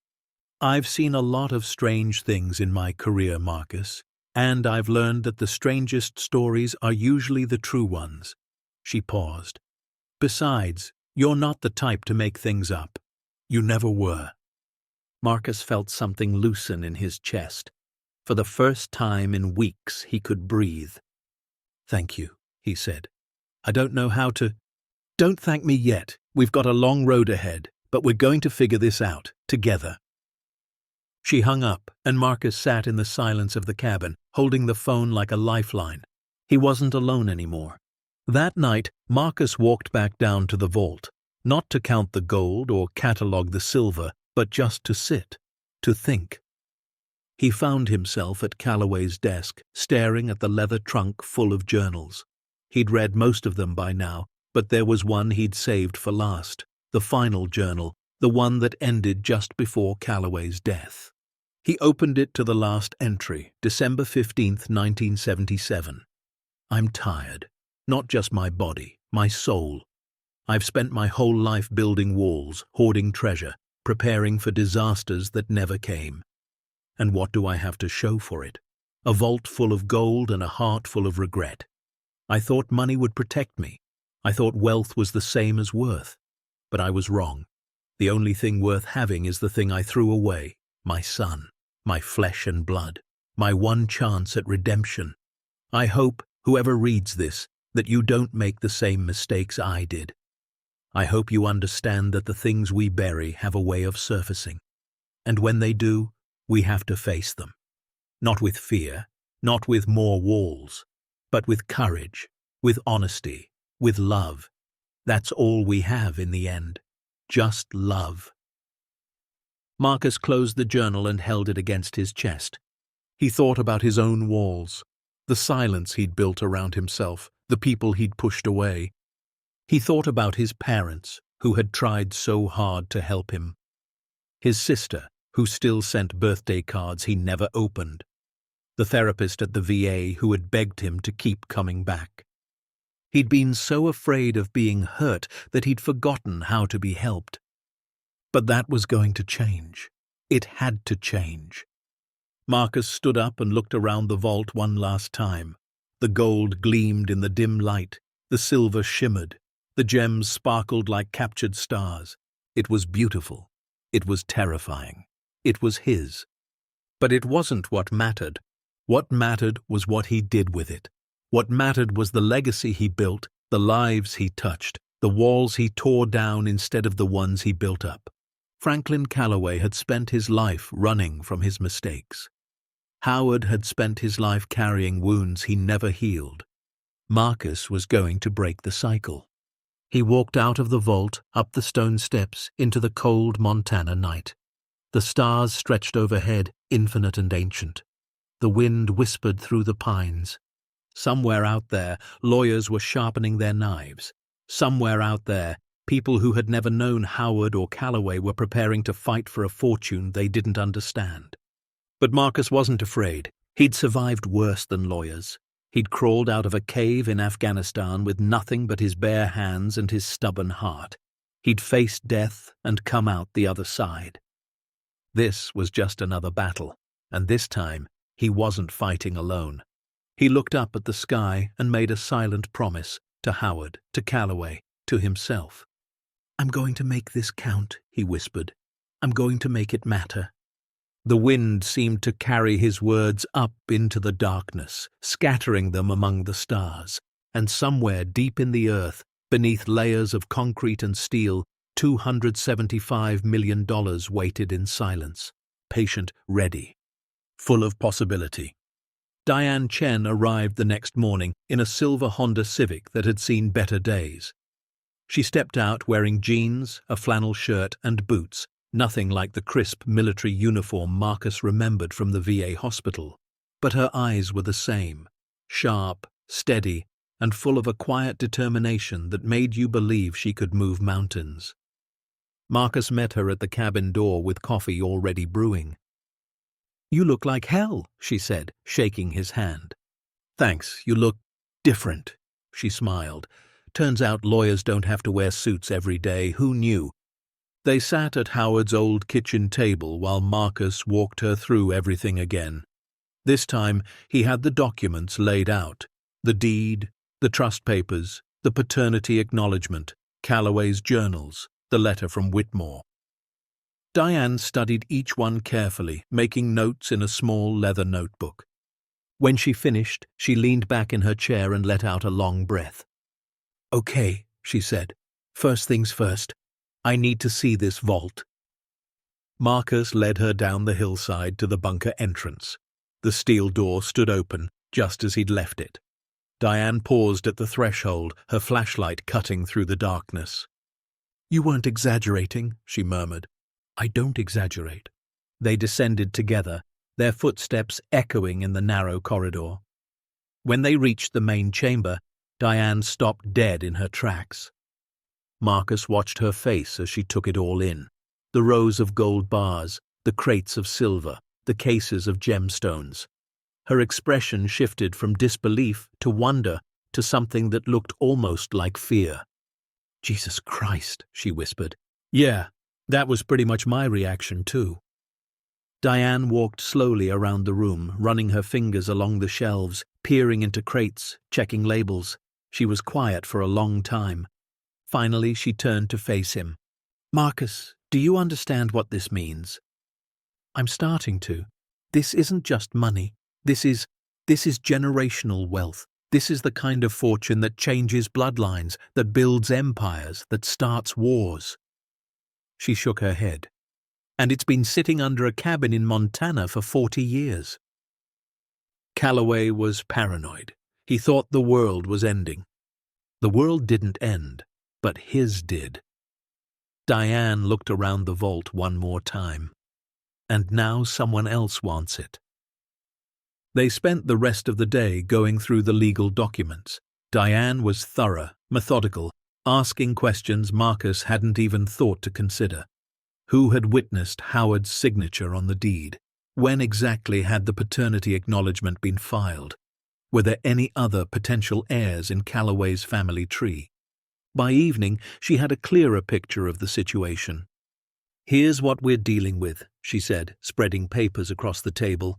I've seen a lot of strange things in my career, Marcus, and I've learned that the strangest stories are usually the true ones. She paused. Besides, you're not the type to make things up. You never were. Marcus felt something loosen in his chest. For the first time in weeks, he could breathe. Thank you, he said. I don't know how to... Don't thank me yet. We've got a long road ahead, but we're going to figure this out, together. She hung up, and Marcus sat in the silence of the cabin, holding the phone like a lifeline. He wasn't alone anymore. That night, Marcus walked back down to the vault, not to count the gold or catalogue the silver, but just to sit, to think. He found himself at Calloway's desk, staring at the leather trunk full of journals. He'd read most of them by now, but there was one he'd saved for last, the final journal, the one that ended just before Calloway's death. He opened it to the last entry, December 15th, 1977. I'm tired. Not just my body, my soul. I've spent my whole life building walls, hoarding treasure, preparing for disasters that never came. And what do I have to show for it? A vault full of gold and a heart full of regret. I thought money would protect me. I thought wealth was the same as worth. But I was wrong. The only thing worth having is the thing I threw away, my son, my flesh and blood, my one chance at redemption. I hope, whoever reads this, that you don't make the same mistakes I did. I hope you understand that the things we bury have a way of surfacing. And when they do, we have to face them. Not with fear, not with more walls, but with courage, with honesty, with love. That's all we have in the end. Just love. Marcus closed the journal and held it against his chest. He thought about his own walls, the silence he'd built around himself, the people he'd pushed away. He thought about his parents, who had tried so hard to help him. His sister, who still sent birthday cards he never opened. The therapist at the VA who had begged him to keep coming back. He'd been so afraid of being hurt that he'd forgotten how to be helped. But that was going to change. It had to change. Marcus stood up and looked around the vault one last time. The gold gleamed in the dim light, the silver shimmered, the gems sparkled like captured stars. It was beautiful. It was terrifying. It was his. But it wasn't what mattered. What mattered was what he did with it. What mattered was the legacy he built, the lives he touched, the walls he tore down instead of the ones he built up. Franklin Calloway had spent his life running from his mistakes. Howard had spent his life carrying wounds he never healed. Marcus was going to break the cycle. He walked out of the vault, up the stone steps, into the cold Montana night. The stars stretched overhead, infinite and ancient. The wind whispered through the pines. Somewhere out there, lawyers were sharpening their knives. Somewhere out there, people who had never known Howard or Calloway were preparing to fight for a fortune they didn't understand. But Marcus wasn't afraid. He'd survived worse than lawyers. He'd crawled out of a cave in Afghanistan with nothing but his bare hands and his stubborn heart. He'd faced death and come out the other side. This was just another battle, and this time he wasn't fighting alone. He looked up at the sky and made a silent promise to Howard, to Calloway, to himself. "I'm going to make this count," he whispered. "I'm going to make it matter." The wind seemed to carry his words up into the darkness, scattering them among the stars, and somewhere deep in the earth, beneath layers of concrete and steel, $275 million waited in silence, patient, ready, full of possibility. Diane Chen arrived the next morning in a silver Honda Civic that had seen better days. She stepped out wearing jeans, a flannel shirt, and boots, nothing like the crisp military uniform Marcus remembered from the VA hospital. But her eyes were the same, sharp, steady, and full of a quiet determination that made you believe she could move mountains. Marcus met her at the cabin door with coffee already brewing. "You look like hell," she said, shaking his hand. "Thanks, you look different," she smiled. "Turns out lawyers don't have to wear suits every day. Who knew?" They sat at Howard's old kitchen table while Marcus walked her through everything again. This time he had the documents laid out, the deed, the trust papers, the paternity acknowledgement, Calloway's journals, the letter from Whitmore. Diane studied each one carefully, making notes in a small leather notebook. When she finished, she leaned back in her chair and let out a long breath. "Okay," she said. "First things first. I need to see this vault." Marcus led her down the hillside to the bunker entrance. The steel door stood open, just as he'd left it. Diane paused at the threshold, her flashlight cutting through the darkness. "You weren't exaggerating," she murmured. "I don't exaggerate." They descended together, their footsteps echoing in the narrow corridor. When they reached the main chamber, Diane stopped dead in her tracks. Marcus watched her face as she took it all in. The rows of gold bars, the crates of silver, the cases of gemstones. Her expression shifted from disbelief to wonder to something that looked almost like fear. "Jesus Christ," she whispered. "Yeah, that was pretty much my reaction too." Diane walked slowly around the room, running her fingers along the shelves, peering into crates, checking labels. She was quiet for a long time. Finally, she turned to face him. "Marcus, do you understand what this means?" "I'm starting to. This isn't just money. This is generational wealth. This is the kind of fortune that changes bloodlines, that builds empires, that starts wars." She shook her head. "And it's been sitting under a cabin in Montana for 40 years. Calloway was paranoid. He thought the world was ending. The world didn't end, but his did. Diane looked around the vault one more time. And now someone else wants it. They spent the rest of the day going through the legal documents. Diane was thorough, methodical, asking questions Marcus hadn't even thought to consider. Who had witnessed Howard's signature on the deed? When exactly had the paternity acknowledgement been filed? Were there any other potential heirs in Calloway's family tree? By evening, she had a clearer picture of the situation. "Here's what we're dealing with," she said, spreading papers across the table.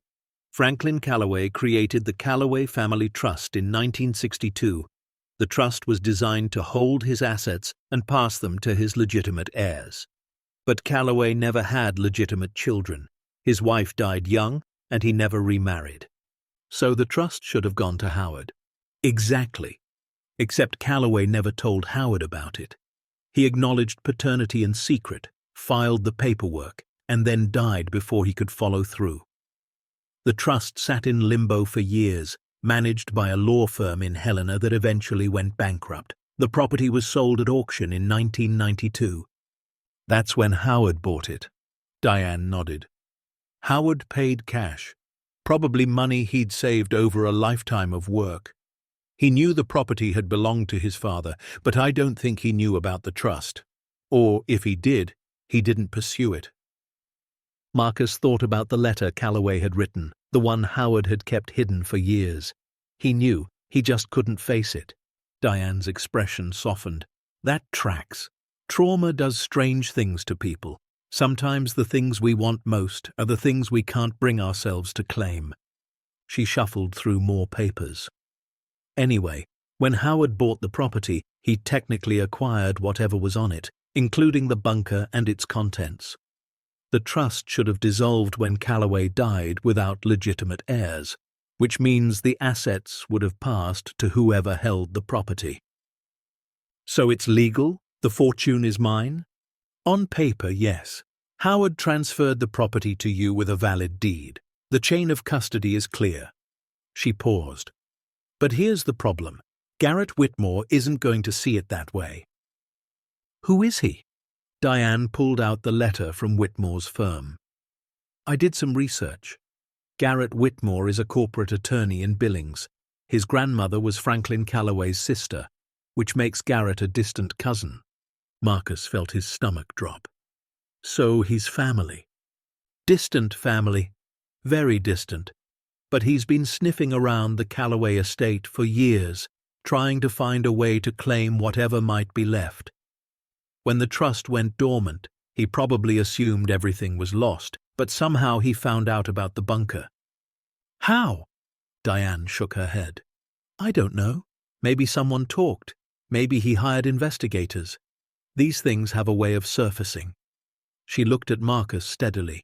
Franklin Calloway created the Calloway Family Trust in 1962. The trust was designed to hold his assets and pass them to his legitimate heirs. But Calloway never had legitimate children. His wife died young, and he never remarried. So the trust should have gone to Howard. Exactly. Except Calloway never told Howard about it. He acknowledged paternity in secret, filed the paperwork, and then died before he could follow through. The trust sat in limbo for years, managed by a law firm in Helena that eventually went bankrupt. The property was sold at auction in 1992. That's when Howard bought it. Diane nodded. Howard paid cash, probably money he'd saved over a lifetime of work. He knew the property had belonged to his father, but I don't think he knew about the trust. Or, if he did, he didn't pursue it. Marcus thought about the letter Calloway had written, the one Howard had kept hidden for years. He knew, he just couldn't face it. Diane's expression softened. That tracks. Trauma does strange things to people. Sometimes the things we want most are the things we can't bring ourselves to claim. She shuffled through more papers. Anyway, when Howard bought the property, he technically acquired whatever was on it, including the bunker and its contents. The trust should have dissolved when Calloway died without legitimate heirs, which means the assets would have passed to whoever held the property. So it's legal? The fortune is mine? On paper, yes. Howard transferred the property to you with a valid deed. The chain of custody is clear. She paused. But here's the problem. Garrett Whitmore isn't going to see it that way. Who is he? Diane pulled out the letter from Whitmore's firm. I did some research. Garrett Whitmore is a corporate attorney in Billings. His grandmother was Franklin Calloway's sister, which makes Garrett a distant cousin. Marcus felt his stomach drop. So he's family. Distant family. Very distant. But he's been sniffing around the Calloway estate for years, trying to find a way to claim whatever might be left. When the trust went dormant, he probably assumed everything was lost, but somehow he found out about the bunker. How? Diane shook her head. I don't know. Maybe someone talked. Maybe he hired investigators. These things have a way of surfacing. She looked at Marcus steadily.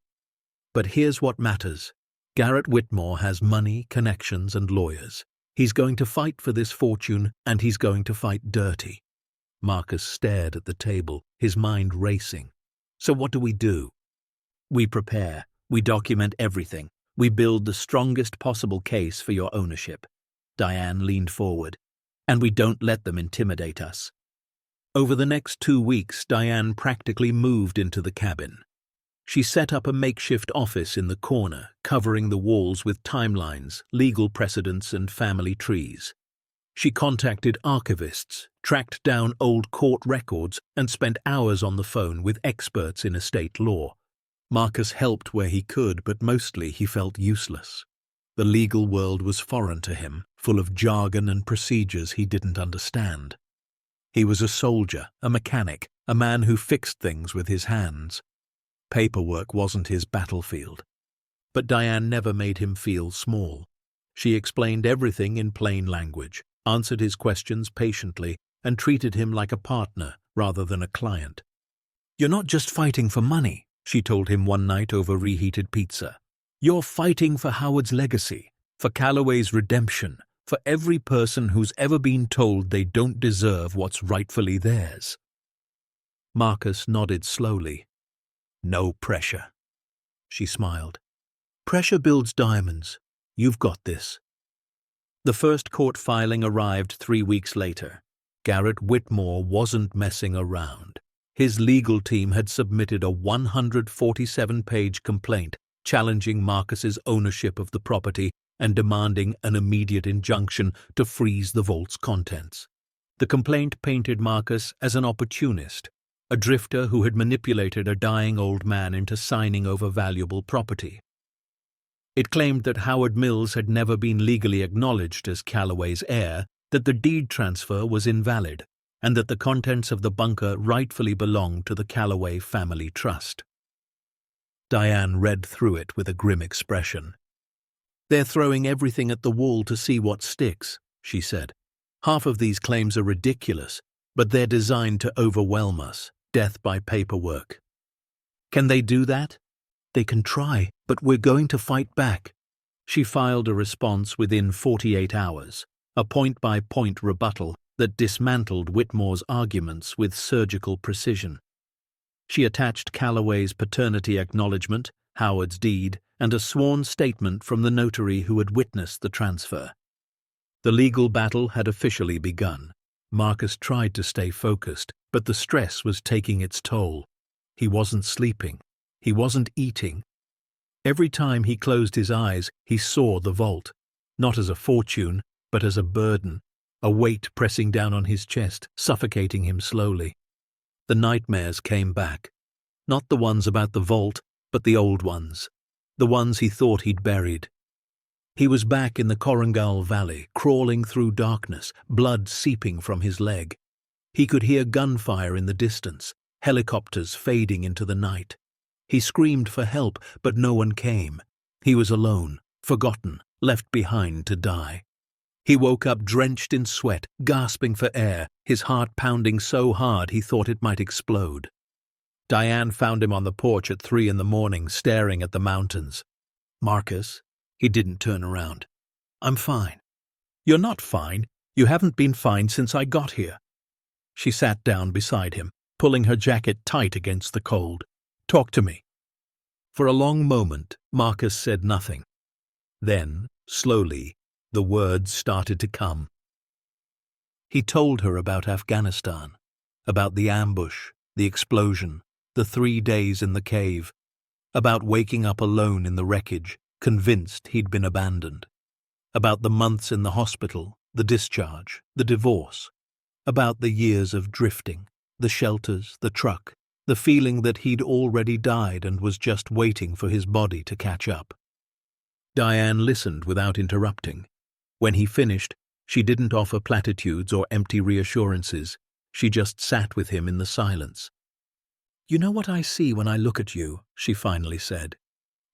But here's what matters. Garrett Whitmore has money, connections, and lawyers. He's going to fight for this fortune, and he's going to fight dirty. Marcus stared at the table, his mind racing. So what do we do? We prepare, we document everything, we build the strongest possible case for your ownership. Diane leaned forward. And we don't let them intimidate us. Over the next 2 weeks, Diane practically moved into the cabin. She set up a makeshift office in the corner, covering the walls with timelines, legal precedents, and family trees. She contacted archivists, tracked down old court records, and spent hours on the phone with experts in estate law. Marcus helped where he could, but mostly he felt useless. The legal world was foreign to him, full of jargon and procedures he didn't understand. He was a soldier, a mechanic, a man who fixed things with his hands. Paperwork wasn't his battlefield. But Diane never made him feel small. She explained everything in plain language, answered his questions patiently, and treated him like a partner rather than a client. "You're not just fighting for money," she told him one night over reheated pizza. "You're fighting for Howard's legacy, for Calloway's redemption, for every person who's ever been told they don't deserve what's rightfully theirs." Marcus nodded slowly. "No pressure." She smiled. "Pressure builds diamonds. You've got this." The first court filing arrived 3 weeks later. Garrett Whitmore wasn't messing around. His legal team had submitted a 147-page complaint challenging Marcus's ownership of the property and demanding an immediate injunction to freeze the vault's contents. The complaint painted Marcus as an opportunist, a drifter who had manipulated a dying old man into signing over valuable property. It claimed that Howard Mills had never been legally acknowledged as Calloway's heir, that the deed transfer was invalid, and that the contents of the bunker rightfully belonged to the Calloway family trust. Diane read through it with a grim expression. "They're throwing everything at the wall to see what sticks," she said. "Half of these claims are ridiculous, but they're designed to overwhelm us, death by paperwork. Can they do that? They can try, but we're going to fight back." She filed a response within 48 hours, a point-by-point rebuttal that dismantled Whitmore's arguments with surgical precision. She attached Calloway's paternity acknowledgement, Howard's deed, and a sworn statement from the notary who had witnessed the transfer. The legal battle had officially begun. Marcus tried to stay focused, but the stress was taking its toll. He wasn't sleeping. He wasn't eating. Every time he closed his eyes, he saw the vault, not as a fortune, but as a burden, a weight pressing down on his chest, suffocating him slowly. The nightmares came back. Not the ones about the vault, but the old ones. The ones he thought he'd buried. He was back in the Korangal Valley, crawling through darkness, blood seeping from his leg. He could hear gunfire in the distance, helicopters fading into the night. He screamed for help, but no one came. He was alone, forgotten, left behind to die. He woke up drenched in sweat, gasping for air, his heart pounding so hard he thought it might explode. Diane found him on the porch at 3 a.m, staring at the mountains. "Marcus?" He didn't turn around. "I'm fine." "You're not fine. You haven't been fine since I got here." She sat down beside him, pulling her jacket tight against the cold. "Talk to me." For a long moment, Marcus said nothing. Then, slowly, the words started to come. He told her about Afghanistan, about the ambush, the explosion, the 3 days in the cave, about waking up alone in the wreckage, convinced he'd been abandoned, about the months in the hospital, the discharge, the divorce, about the years of drifting, the shelters, the truck, the feeling that he'd already died and was just waiting for his body to catch up. Diane listened without interrupting. When he finished, she didn't offer platitudes or empty reassurances. She just sat with him in the silence. "You know what I see when I look at you?" she finally said.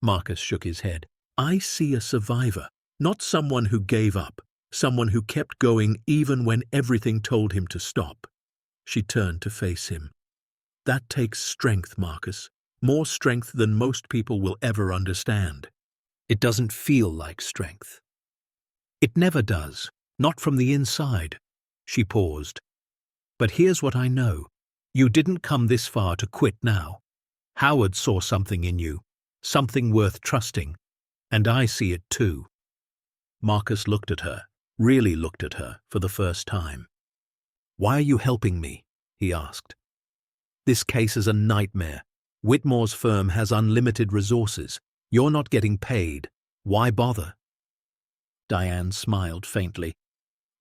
Marcus shook his head. "I see a survivor, not someone who gave up, someone who kept going even when everything told him to stop." She turned to face him. "That takes strength, Marcus, more strength than most people will ever understand. It doesn't feel like strength. It never does, not from the inside." She paused. "But here's what I know. You didn't come this far to quit now. Howard saw something in you, something worth trusting. And I see it too. Marcus looked at her, really looked at her for the first time. Why are you helping me? He asked. This case is a nightmare. Whitmore's firm has unlimited resources. You're not getting paid. Why bother? Diane smiled faintly.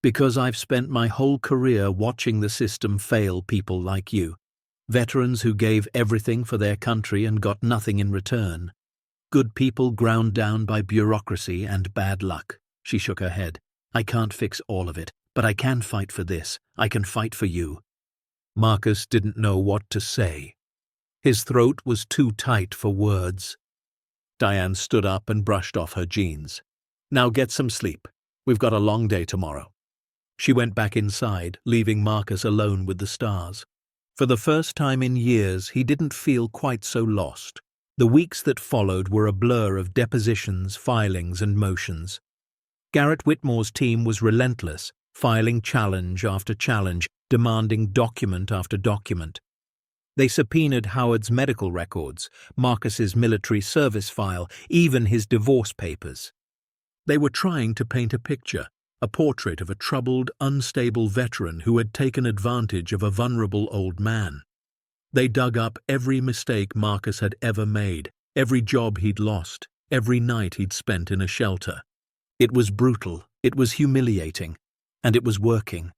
Because I've spent my whole career watching the system fail people like you. Veterans who gave everything for their country and got nothing in return. Good people ground down by bureaucracy and bad luck. She shook her head. I can't fix all of it, but I can fight for this. I can fight for you. Marcus didn't know what to say. His throat was too tight for words. Diane stood up and brushed off her jeans. Now get some sleep. We've got a long day tomorrow. She went back inside, leaving Marcus alone with the stars. For the first time in years, he didn't feel quite so lost. The weeks that followed were a blur of depositions, filings, and motions. Garrett Whitmore's team was relentless, filing challenge after challenge, demanding document after document. They subpoenaed Howard's medical records, Marcus's military service file, even his divorce papers. They were trying to paint a picture, a portrait of a troubled, unstable veteran who had taken advantage of a vulnerable old man. They dug up every mistake Marcus had ever made, every job he'd lost, every night he'd spent in a shelter. It was brutal, it was humiliating, and it was working.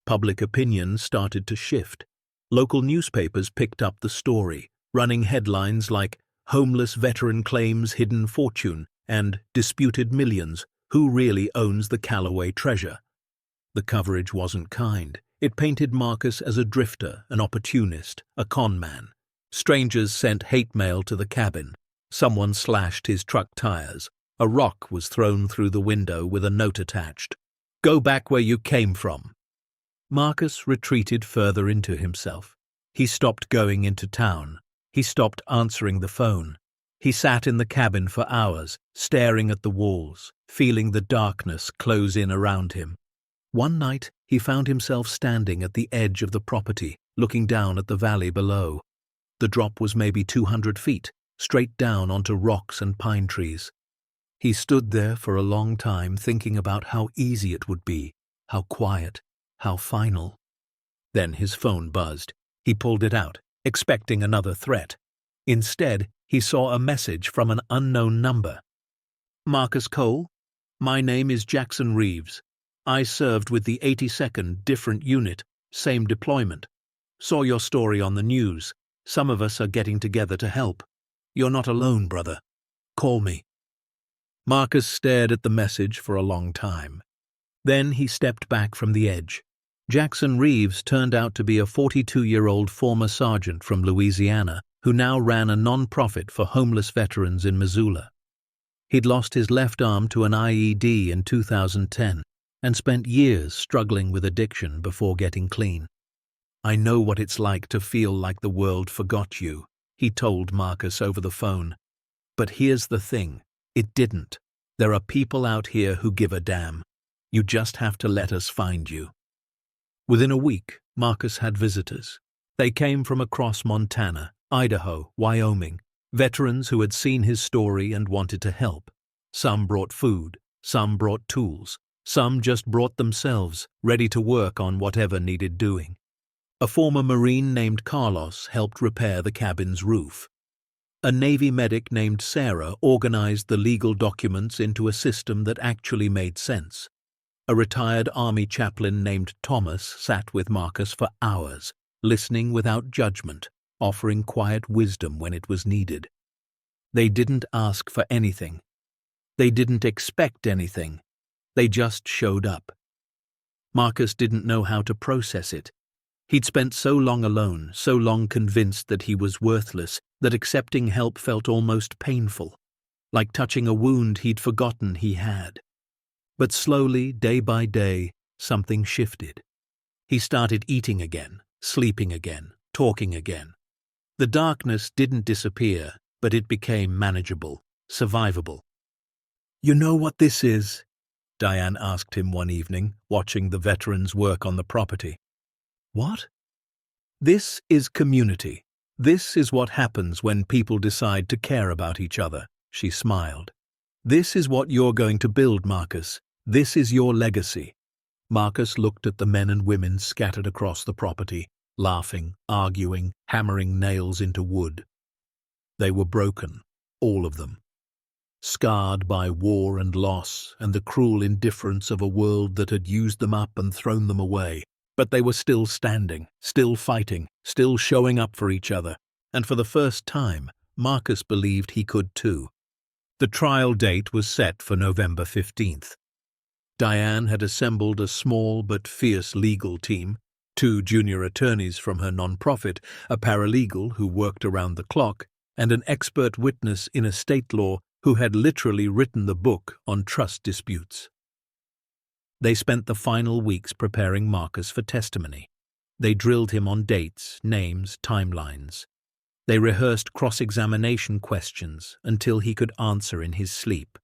Public opinion started to shift. Local newspapers picked up the story, running headlines like "Homeless Veteran Claims Hidden Fortune" and "Disputed Millions, Who Really Owns the Callaway Treasure?" The coverage wasn't kind. It painted Marcus as a drifter, an opportunist, a con man. Strangers sent hate mail to the cabin. Someone slashed his truck tires. A rock was thrown through the window with a note attached. "Go back where you came from." Marcus retreated further into himself. He stopped going into town. He stopped answering the phone. He sat in the cabin for hours, staring at the walls, feeling the darkness close in around him. One night, he found himself standing at the edge of the property, looking down at the valley below. The drop was maybe 200 feet, straight down onto rocks and pine trees. He stood there for a long time thinking about how easy it would be, how quiet, how final. Then his phone buzzed. He pulled it out, expecting another threat. Instead, he saw a message from an unknown number. "Marcus Cole, my name is Jackson Reeves. I served with the 82nd Different Unit, same deployment. Saw your story on the news. Some of us are getting together to help. You're not alone, brother. Call me." Marcus stared at the message for a long time. Then he stepped back from the edge. Jackson Reeves turned out to be a 42-year-old former sergeant from Louisiana who now ran a non-profit for homeless veterans in Missoula. He'd lost his left arm to an IED in 2010 and spent years struggling with addiction before getting clean. "I know what it's like to feel like the world forgot you," he told Marcus over the phone. "But here's the thing, it didn't. There are people out here who give a damn. You just have to let us find you." Within a week, Marcus had visitors. They came from across Montana, Idaho, Wyoming, veterans who had seen his story and wanted to help. Some brought food, some brought tools, some just brought themselves, ready to work on whatever needed doing. A former Marine named Carlos helped repair the cabin's roof. A Navy medic named Sarah organized the legal documents into a system that actually made sense. A retired Army chaplain named Thomas sat with Marcus for hours, listening without judgment, offering quiet wisdom when it was needed. They didn't ask for anything. They didn't expect anything. They just showed up. Marcus didn't know how to process it. He'd spent so long alone, so long convinced that he was worthless, that accepting help felt almost painful, like touching a wound he'd forgotten he had. But slowly, day by day, something shifted. He started eating again, sleeping again, talking again. The darkness didn't disappear, but it became manageable, survivable. "You know what this is?" Diane asked him one evening, watching the veterans work on the property. "What?" "This is community. This is what happens when people decide to care about each other, she smiled. This is what you're going to build, Marcus. This is your legacy. Marcus looked at the men and women scattered across the property, laughing, arguing, hammering nails into wood. They were broken, all of them. Scarred by war and loss and the cruel indifference of a world that had used them up and thrown them away. But they were still standing, still fighting, still showing up for each other, and for the first time, Marcus believed he could too. The trial date was set for November 15th. Diane had assembled a small but fierce legal team, 2 junior attorneys from her nonprofit, a paralegal who worked around the clock, and an expert witness in estate law who had literally written the book on trust disputes. They spent the final weeks preparing Marcus for testimony. They drilled him on dates, names, timelines. They rehearsed cross-examination questions until he could answer in his sleep.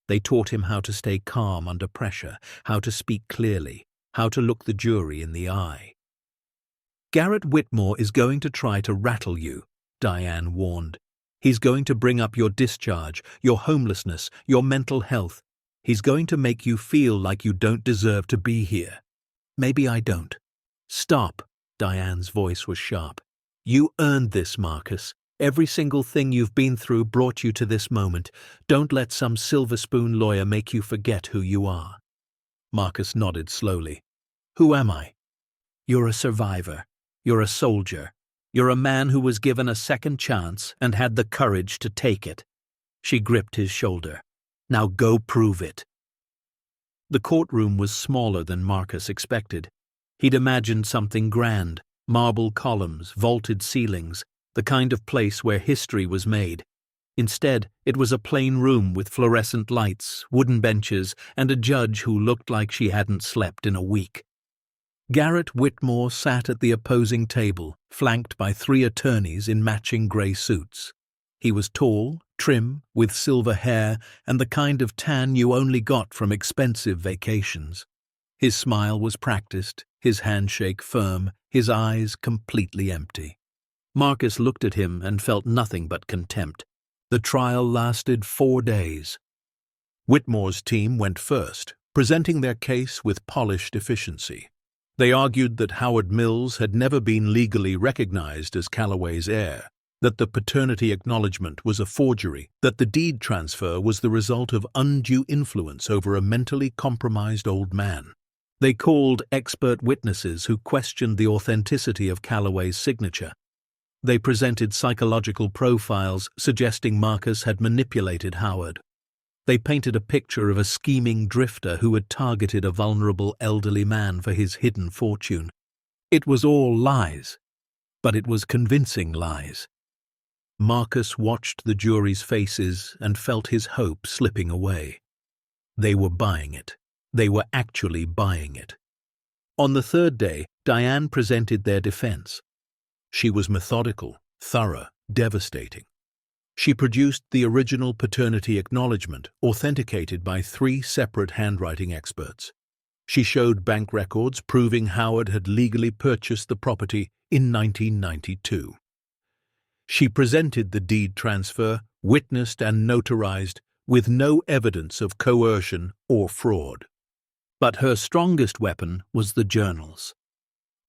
They taught him how to stay calm under pressure, how to speak clearly, how to look the jury in the eye. "Garrett Whitmore is going to try to rattle you," Diane warned. "He's going to bring up your discharge, your homelessness, your mental health. He's going to make you feel like you don't deserve to be here. Maybe I don't." "Stop," Diane's voice was sharp. "You earned this, Marcus. Every single thing you've been through brought you to this moment. Don't let some silver spoon lawyer make you forget who you are." Marcus nodded slowly. "Who am I?" "You're a survivor. You're a soldier. You're a man who was given a second chance and had the courage to take it." She gripped his shoulder. "Now go prove it." The courtroom was smaller than Marcus expected. He'd imagined something grand, marble columns, vaulted ceilings, the kind of place where history was made. Instead, it was a plain room with fluorescent lights, wooden benches, and a judge who looked like she hadn't slept in a week. Garrett Whitmore sat at the opposing table, flanked by 3 attorneys in matching grey suits. He was tall, trim, with silver hair and the kind of tan you only got from expensive vacations. His smile was practiced, his handshake firm, his eyes completely empty. Marcus looked at him and felt nothing but contempt. The trial lasted 4 days. Whitmore's team went first, presenting their case with polished efficiency. They argued that Howard Mills had never been legally recognized as Calloway's heir, that the paternity acknowledgement was a forgery, that the deed transfer was the result of undue influence over a mentally compromised old man. They called expert witnesses who questioned the authenticity of Calloway's signature. They presented psychological profiles suggesting Marcus had manipulated Howard. They painted a picture of a scheming drifter who had targeted a vulnerable elderly man for his hidden fortune. It was all lies, but it was convincing lies. Marcus watched the jury's faces and felt his hope slipping away. They were buying it. They were actually buying it. On the 3rd day, Diane presented their defense. She was methodical, thorough, devastating. She produced the original paternity acknowledgement, authenticated by 3 separate handwriting experts. She showed bank records proving Howard had legally purchased the property in 1992. She presented the deed transfer, witnessed and notarized, with no evidence of coercion or fraud. But her strongest weapon was the journals.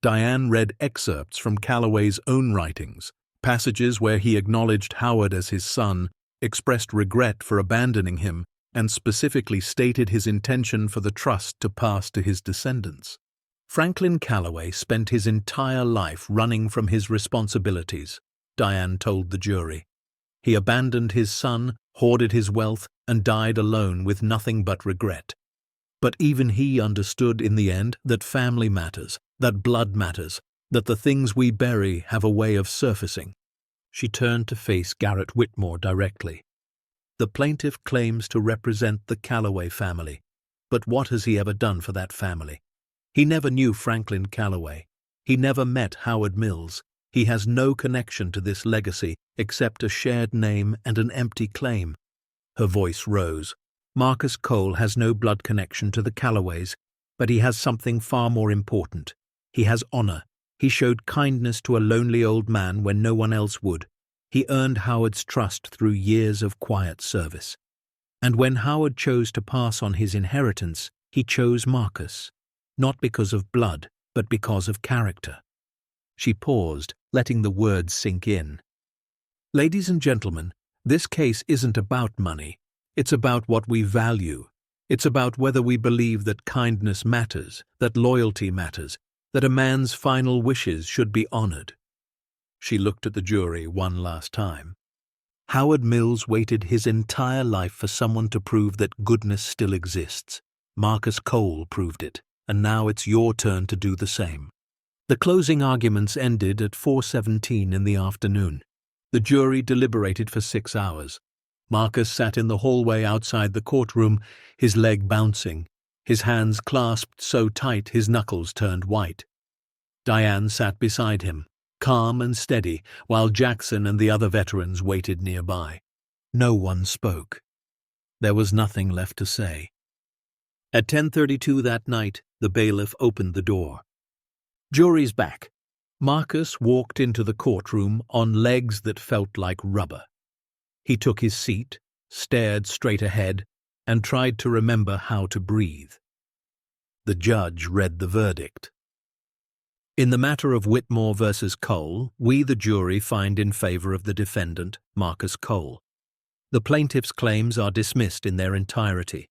Diane read excerpts from Calloway's own writings, passages where he acknowledged Howard as his son, expressed regret for abandoning him, and specifically stated his intention for the trust to pass to his descendants. Franklin Calloway spent his entire life running from his responsibilities, Diane told the jury. He abandoned his son, hoarded his wealth, and died alone with nothing but regret. But even he understood in the end that family matters, that blood matters, that the things we bury have a way of surfacing. She turned to face Garrett Whitmore directly. "The plaintiff claims to represent the Calloway family, but what has he ever done for that family? He never knew Franklin Calloway. He never met Howard Mills. He has no connection to this legacy except a shared name and an empty claim." Her voice rose. "Marcus Cole has no blood connection to the Calloways, but he has something far more important. He has honor. He showed kindness to a lonely old man when no one else would. He earned Howard's trust through years of quiet service. And when Howard chose to pass on his inheritance, he chose Marcus, not because of blood, but because of character. She paused, letting the words sink in. Ladies and gentlemen, this case isn't about money. It's about what we value. It's about whether we believe that kindness matters, that loyalty matters, that a man's final wishes should be honored. She looked at the jury one last time. Howard Mills waited his entire life for someone to prove that goodness still exists. Marcus Cole proved it, and now it's your turn to do the same. The closing arguments ended at 4:17 in the afternoon. The jury deliberated for 6 hours. Marcus sat in the hallway outside the courtroom, his leg bouncing, his hands clasped so tight his knuckles turned white. Diane sat beside him, calm and steady, while Jackson and the other veterans waited nearby. No one spoke. There was nothing left to say. At 10:32 that night, the bailiff opened the door. Jury's back. Marcus walked into the courtroom on legs that felt like rubber. He took his seat, stared straight ahead, and tried to remember how to breathe. The judge read the verdict. In the matter of Whitmore versus Cole, we, the jury, find in favor of the defendant, Marcus Cole. The plaintiff's claims are dismissed in their entirety.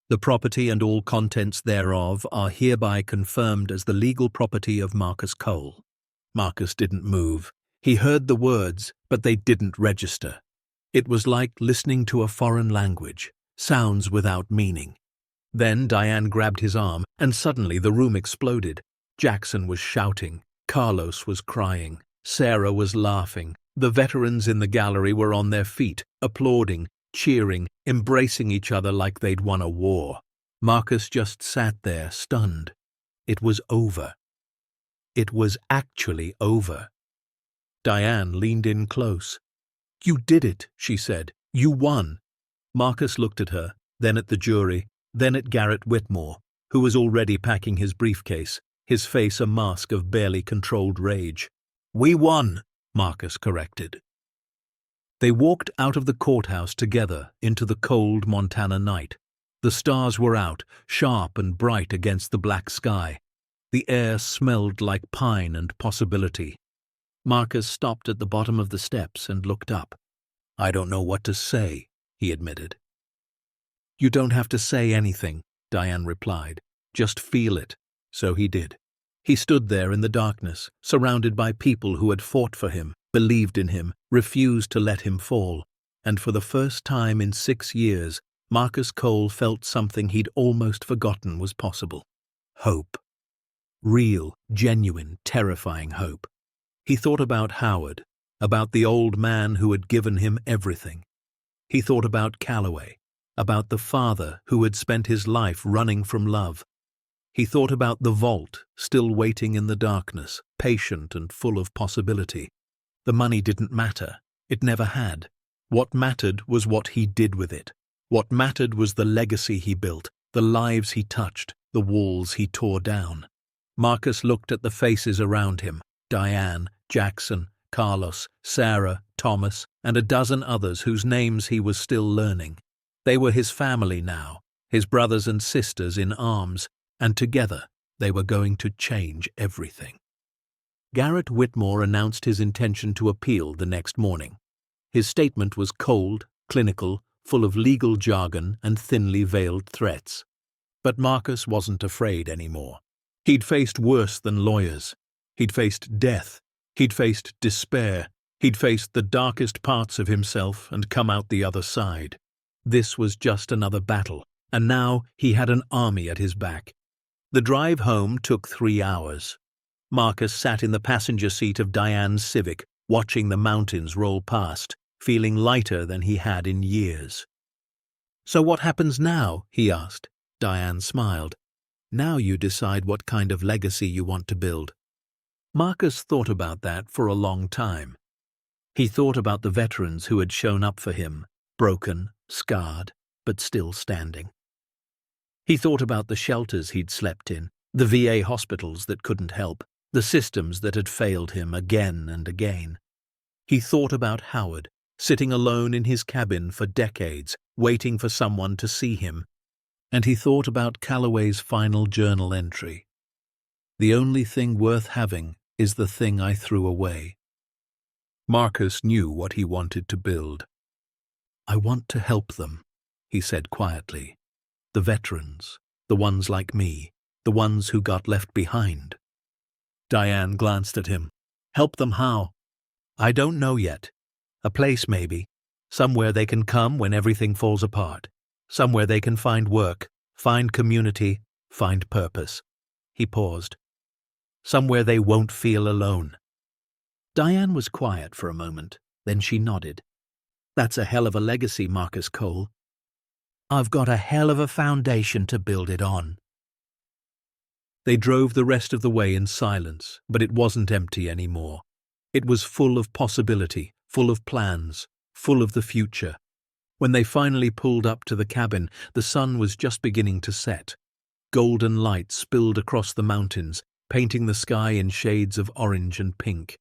The property and all contents thereof are hereby confirmed as the legal property of Marcus Cole. Marcus didn't move. He heard the words, but they didn't register. It was like listening to a foreign language, sounds without meaning. Then Diane grabbed his arm, and suddenly the room exploded. Jackson was shouting. Carlos was crying. Sarah was laughing. The veterans in the gallery were on their feet, applauding, cheering, embracing each other like they'd won a war. Marcus just sat there, stunned. It was over. It was actually over. Diane leaned in close. "You did it," she said. "You won." Marcus looked at her, then at the jury, then at Garrett Whitmore, who was already packing his briefcase, his face a mask of barely controlled rage. "We won," Marcus corrected. They walked out of the courthouse together into the cold Montana night. The stars were out, sharp and bright against the black sky. The air smelled like pine and possibility. Marcus stopped at the bottom of the steps and looked up. "I don't know what to say," he admitted. "You don't have to say anything," Diane replied. "Just feel it." So he did. He stood there in the darkness, surrounded by people who had fought for him, believed in him, refused to let him fall. And for the first time in 6 years, Marcus Cole felt something he'd almost forgotten was possible. Hope. Real, genuine, terrifying hope. He thought about Howard, about the old man who had given him everything. He thought about Calloway, about the father who had spent his life running from love. He thought about the vault, still waiting in the darkness, patient and full of possibility. The money didn't matter. It never had. What mattered was what he did with it. What mattered was the legacy he built, the lives he touched, the walls he tore down. Marcus looked at the faces around him. Diane, Jackson, Carlos, Sarah, Thomas, and a dozen others whose names he was still learning. They were his family now, his brothers and sisters in arms, and together they were going to change everything. Garrett Whitmore announced his intention to appeal the next morning. His statement was cold, clinical, full of legal jargon and thinly veiled threats. But Marcus wasn't afraid anymore. He'd faced worse than lawyers. He'd faced death. He'd faced despair. He'd faced the darkest parts of himself and come out the other side. This was just another battle, and now he had an army at his back. The drive home took 3 hours. Marcus sat in the passenger seat of Diane's Civic, watching the mountains roll past, feeling lighter than he had in years. "So what happens now?" he asked. Diane smiled. "Now you decide what kind of legacy you want to build." Marcus thought about that for a long time. He thought about the veterans who had shown up for him, broken, scarred, but still standing. He thought about the shelters he'd slept in, the VA hospitals that couldn't help, the systems that had failed him again and again. He thought about Howard, sitting alone in his cabin for decades, waiting for someone to see him. And he thought about Calloway's final journal entry. "The only thing worth having is the thing I threw away." Marcus knew what he wanted to build. "I want to help them," he said quietly. "The veterans, the ones like me, the ones who got left behind." Diane glanced at him. "Help them how?" "I don't know yet. A place maybe. Somewhere they can come when everything falls apart. Somewhere they can find work, find community, find purpose." He paused. "Somewhere they won't feel alone." Diane was quiet for a moment, then she nodded. "That's a hell of a legacy, Marcus Cole." "I've got a hell of a foundation to build it on." They drove the rest of the way in silence, but it wasn't empty anymore. It was full of possibility, full of plans, full of the future. When they finally pulled up to the cabin, the sun was just beginning to set. Golden light spilled across the mountains, painting the sky in shades of orange and pink.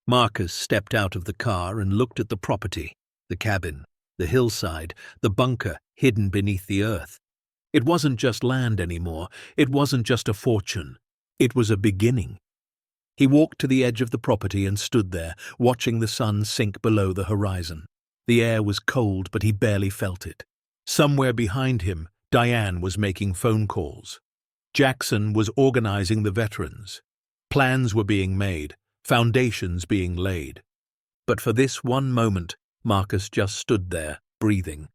Marcus stepped out of the car and looked at the property, the cabin, the hillside, the bunker hidden beneath the earth. It wasn't just land anymore. It wasn't just a fortune. It was a beginning. He walked to the edge of the property and stood there, watching the sun sink below the horizon. The air was cold, but he barely felt it. Somewhere behind him, Diane was making phone calls. Jackson was organizing the veterans. Plans were being made, foundations being laid. But for this one moment, Marcus just stood there, breathing.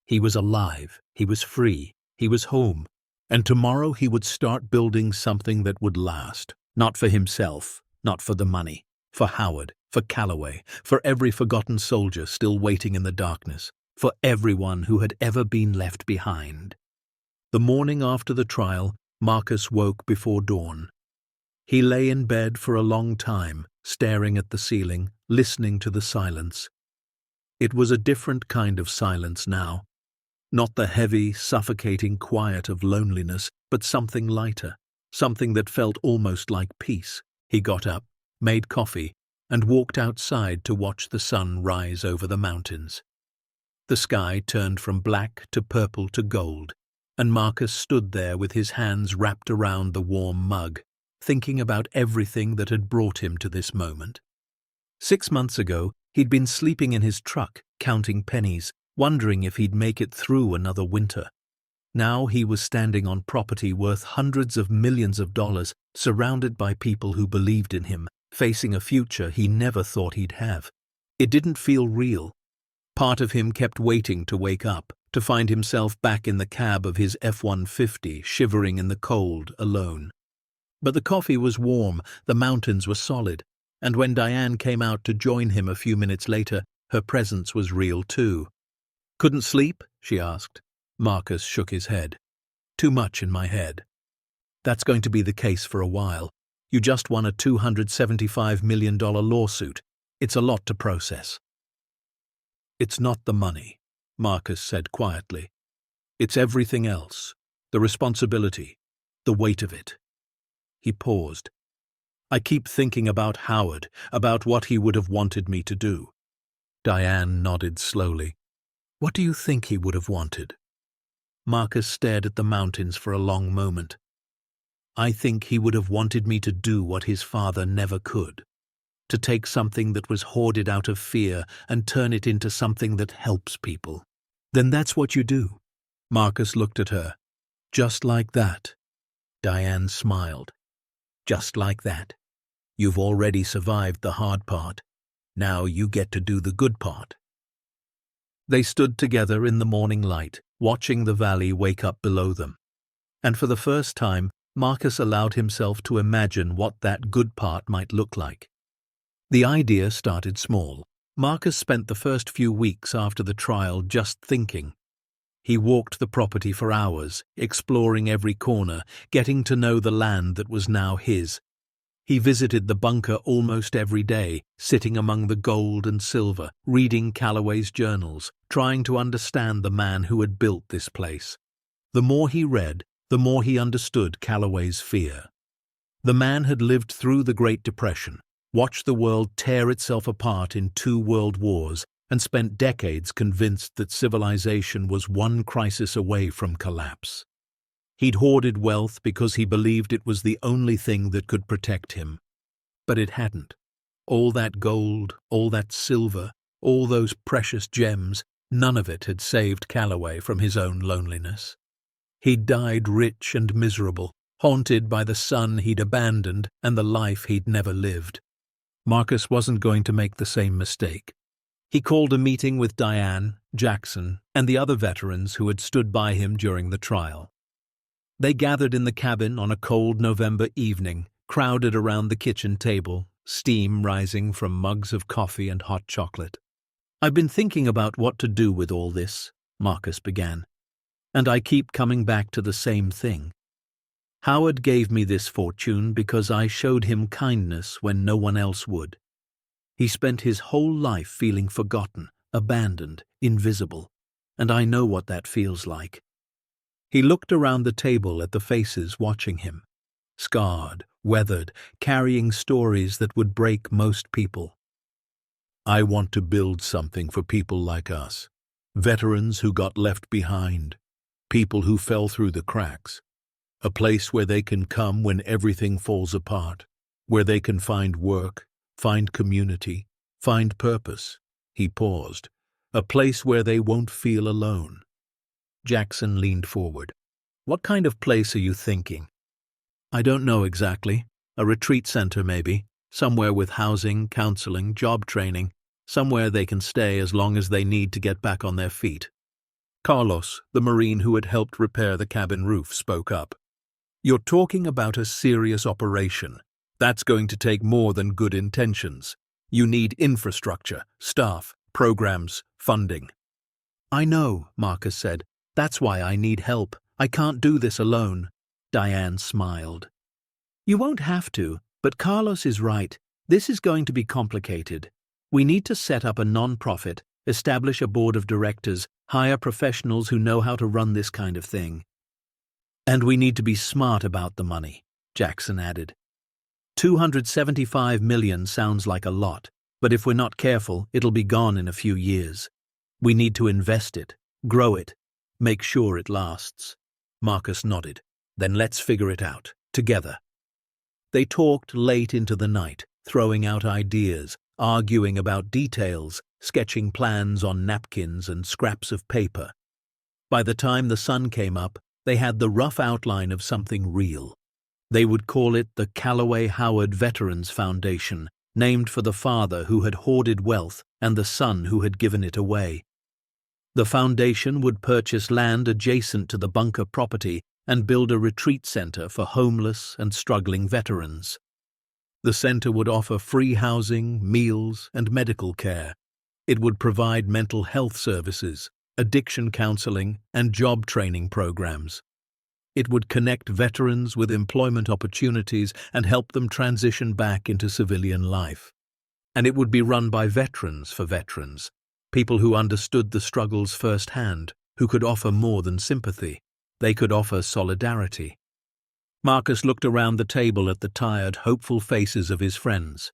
He was alive, he was free, he was home, and tomorrow he would start building something that would last, not for himself, not for the money, for Howard, for Calloway, for every forgotten soldier still waiting in the darkness, for everyone who had ever been left behind. The morning after the trial, Marcus woke before dawn. He lay in bed for a long time, staring at the ceiling, listening to the silence. It was a different kind of silence now. Not the heavy, suffocating quiet of loneliness, but something lighter, something that felt almost like peace. He got up, made coffee, and walked outside to watch the sun rise over the mountains. The sky turned from black to purple to gold, and Marcus stood there with his hands wrapped around the warm mug, thinking about everything that had brought him to this moment. 6 months ago, he'd been sleeping in his truck, counting pennies, wondering if he'd make it through another winter. Now he was standing on property worth hundreds of millions of dollars, surrounded by people who believed in him, facing a future he never thought he'd have. It didn't feel real. Part of him kept waiting to wake up, to find himself back in the cab of his F-150, shivering in the cold, alone. But the coffee was warm, the mountains were solid, and when Diane came out to join him a few minutes later, her presence was real too. "Couldn't sleep?" she asked. Marcus shook his head. "Too much in my head." "That's going to be the case for a while. You just won a $275 million lawsuit. It's a lot to process." "It's not the money," Marcus said quietly. "It's everything else. The responsibility, the weight of it." He paused. "I keep thinking about Howard, about what he would have wanted me to do." Diane nodded slowly. "What do you think he would have wanted?" Marcus stared at the mountains for a long moment. "I think he would have wanted me to do what his father never could. To take something that was hoarded out of fear and turn it into something that helps people." "Then that's what you do." Marcus looked at her. "Just like that." Diane smiled. "Just like that. You've already survived the hard part. Now you get to do the good part." They stood together in the morning light, watching the valley wake up below them. And for the first time, Marcus allowed himself to imagine what that good part might look like. The idea started small. Marcus spent the first few weeks after the trial just thinking. He walked the property for hours, exploring every corner, getting to know the land that was now his. He visited the bunker almost every day, sitting among the gold and silver, reading Calloway's journals, trying to understand the man who had built this place. The more he read, the more he understood Calloway's fear. The man had lived through the Great Depression, watched the world tear itself apart in 2 world wars, and spent decades convinced that civilization was one crisis away from collapse. He'd hoarded wealth because he believed it was the only thing that could protect him. But it hadn't. All that gold, all that silver, all those precious gems, none of it had saved Calloway from his own loneliness. He'd died rich and miserable, haunted by the son he'd abandoned and the life he'd never lived. Marcus wasn't going to make the same mistake. He called a meeting with Diane, Jackson, and the other veterans who had stood by him during the trial. They gathered in the cabin on a cold November evening, crowded around the kitchen table, steam rising from mugs of coffee and hot chocolate. "I've been thinking about what to do with all this," Marcus began, "and I keep coming back to the same thing. Howard gave me this fortune because I showed him kindness when no one else would. He spent his whole life feeling forgotten, abandoned, invisible, and I know what that feels like." He looked around the table at the faces watching him, scarred, weathered, carrying stories that would break most people. "I want to build something for people like us, veterans who got left behind, people who fell through the cracks. A place where they can come when everything falls apart, where they can find work, find community, find purpose." He paused. "A place where they won't feel alone." Jackson leaned forward. "What kind of place are you thinking?" "I don't know exactly. A retreat center maybe, somewhere with housing, counseling, job training, somewhere they can stay as long as they need to get back on their feet." Carlos, the Marine who had helped repair the cabin roof, spoke up. "You're talking about a serious operation. That's going to take more than good intentions. You need infrastructure, staff, programs, funding." "I know," Marcus said. "That's why I need help. I can't do this alone." Diane smiled. "You won't have to, but Carlos is right. This is going to be complicated. We need to set up a non-profit, establish a board of directors, hire professionals who know how to run this kind of thing. And we need to be smart about the money," Jackson added. $275 million sounds like a lot, but if we're not careful, it'll be gone in a few years. We need to invest it, grow it, make sure it lasts. Marcus nodded. "Then let's figure it out, together." They talked late into the night, throwing out ideas, arguing about details, sketching plans on napkins and scraps of paper. By the time the sun came up, they had the rough outline of something real. They would call it the Calloway Howard Veterans Foundation, named for the father who had hoarded wealth and the son who had given it away. The foundation would purchase land adjacent to the bunker property and build a retreat center for homeless and struggling veterans. The center would offer free housing, meals, and medical care. It would provide mental health services, addiction counseling, and job training programs. It would connect veterans with employment opportunities and help them transition back into civilian life. And it would be run by veterans for veterans, people who understood the struggles firsthand, who could offer more than sympathy. They could offer solidarity. Marcus looked around the table at the tired, hopeful faces of his friends.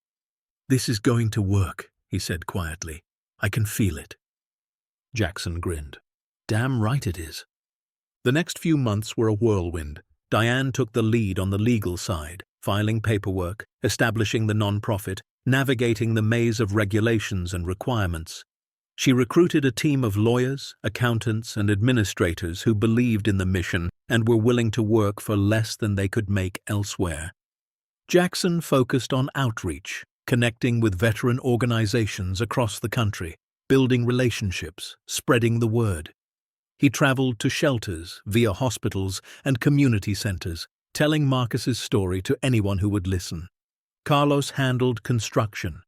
"This is going to work," he said quietly. "I can feel it." Jackson grinned. "Damn right it is." The next few months were a whirlwind. Diane took the lead on the legal side, filing paperwork, establishing the non-profit, navigating the maze of regulations and requirements. She recruited a team of lawyers, accountants, and administrators who believed in the mission and were willing to work for less than they could make elsewhere. Jackson focused on outreach, connecting with veteran organizations across the country, building relationships, spreading the word. He traveled to shelters, via hospitals, and community centers, telling Marcus's story to anyone who would listen. Carlos handled construction.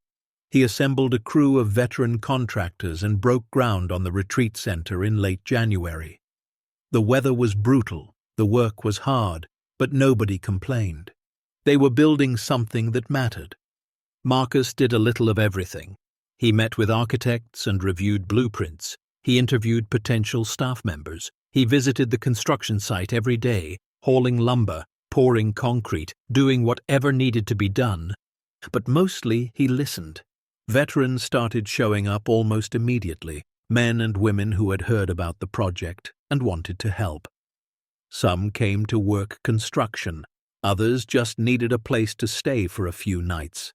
He assembled a crew of veteran contractors and broke ground on the retreat center in late January. The weather was brutal, the work was hard, but nobody complained. They were building something that mattered. Marcus did a little of everything. He met with architects and reviewed blueprints. He interviewed potential staff members. He visited the construction site every day, hauling lumber, pouring concrete, doing whatever needed to be done. But mostly he listened. Veterans started showing up almost immediately, men and women who had heard about the project and wanted to help. Some came to work construction, others just needed a place to stay for a few nights.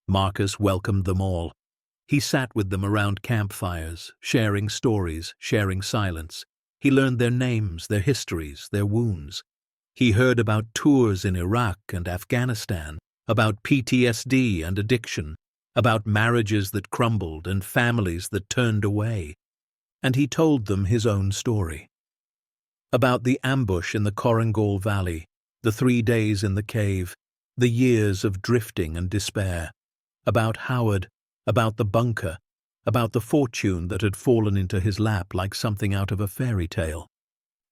Marcus welcomed them all. He sat with them around campfires, sharing stories, sharing silence. He learned their names, their histories, their wounds. He heard about tours in Iraq and Afghanistan, about PTSD and addiction, about marriages that crumbled and families that turned away. And he told them his own story. About the ambush in the Korengal Valley, the 3 days in the cave, the years of drifting and despair. About Howard, about the bunker, about the fortune that had fallen into his lap like something out of a fairy tale.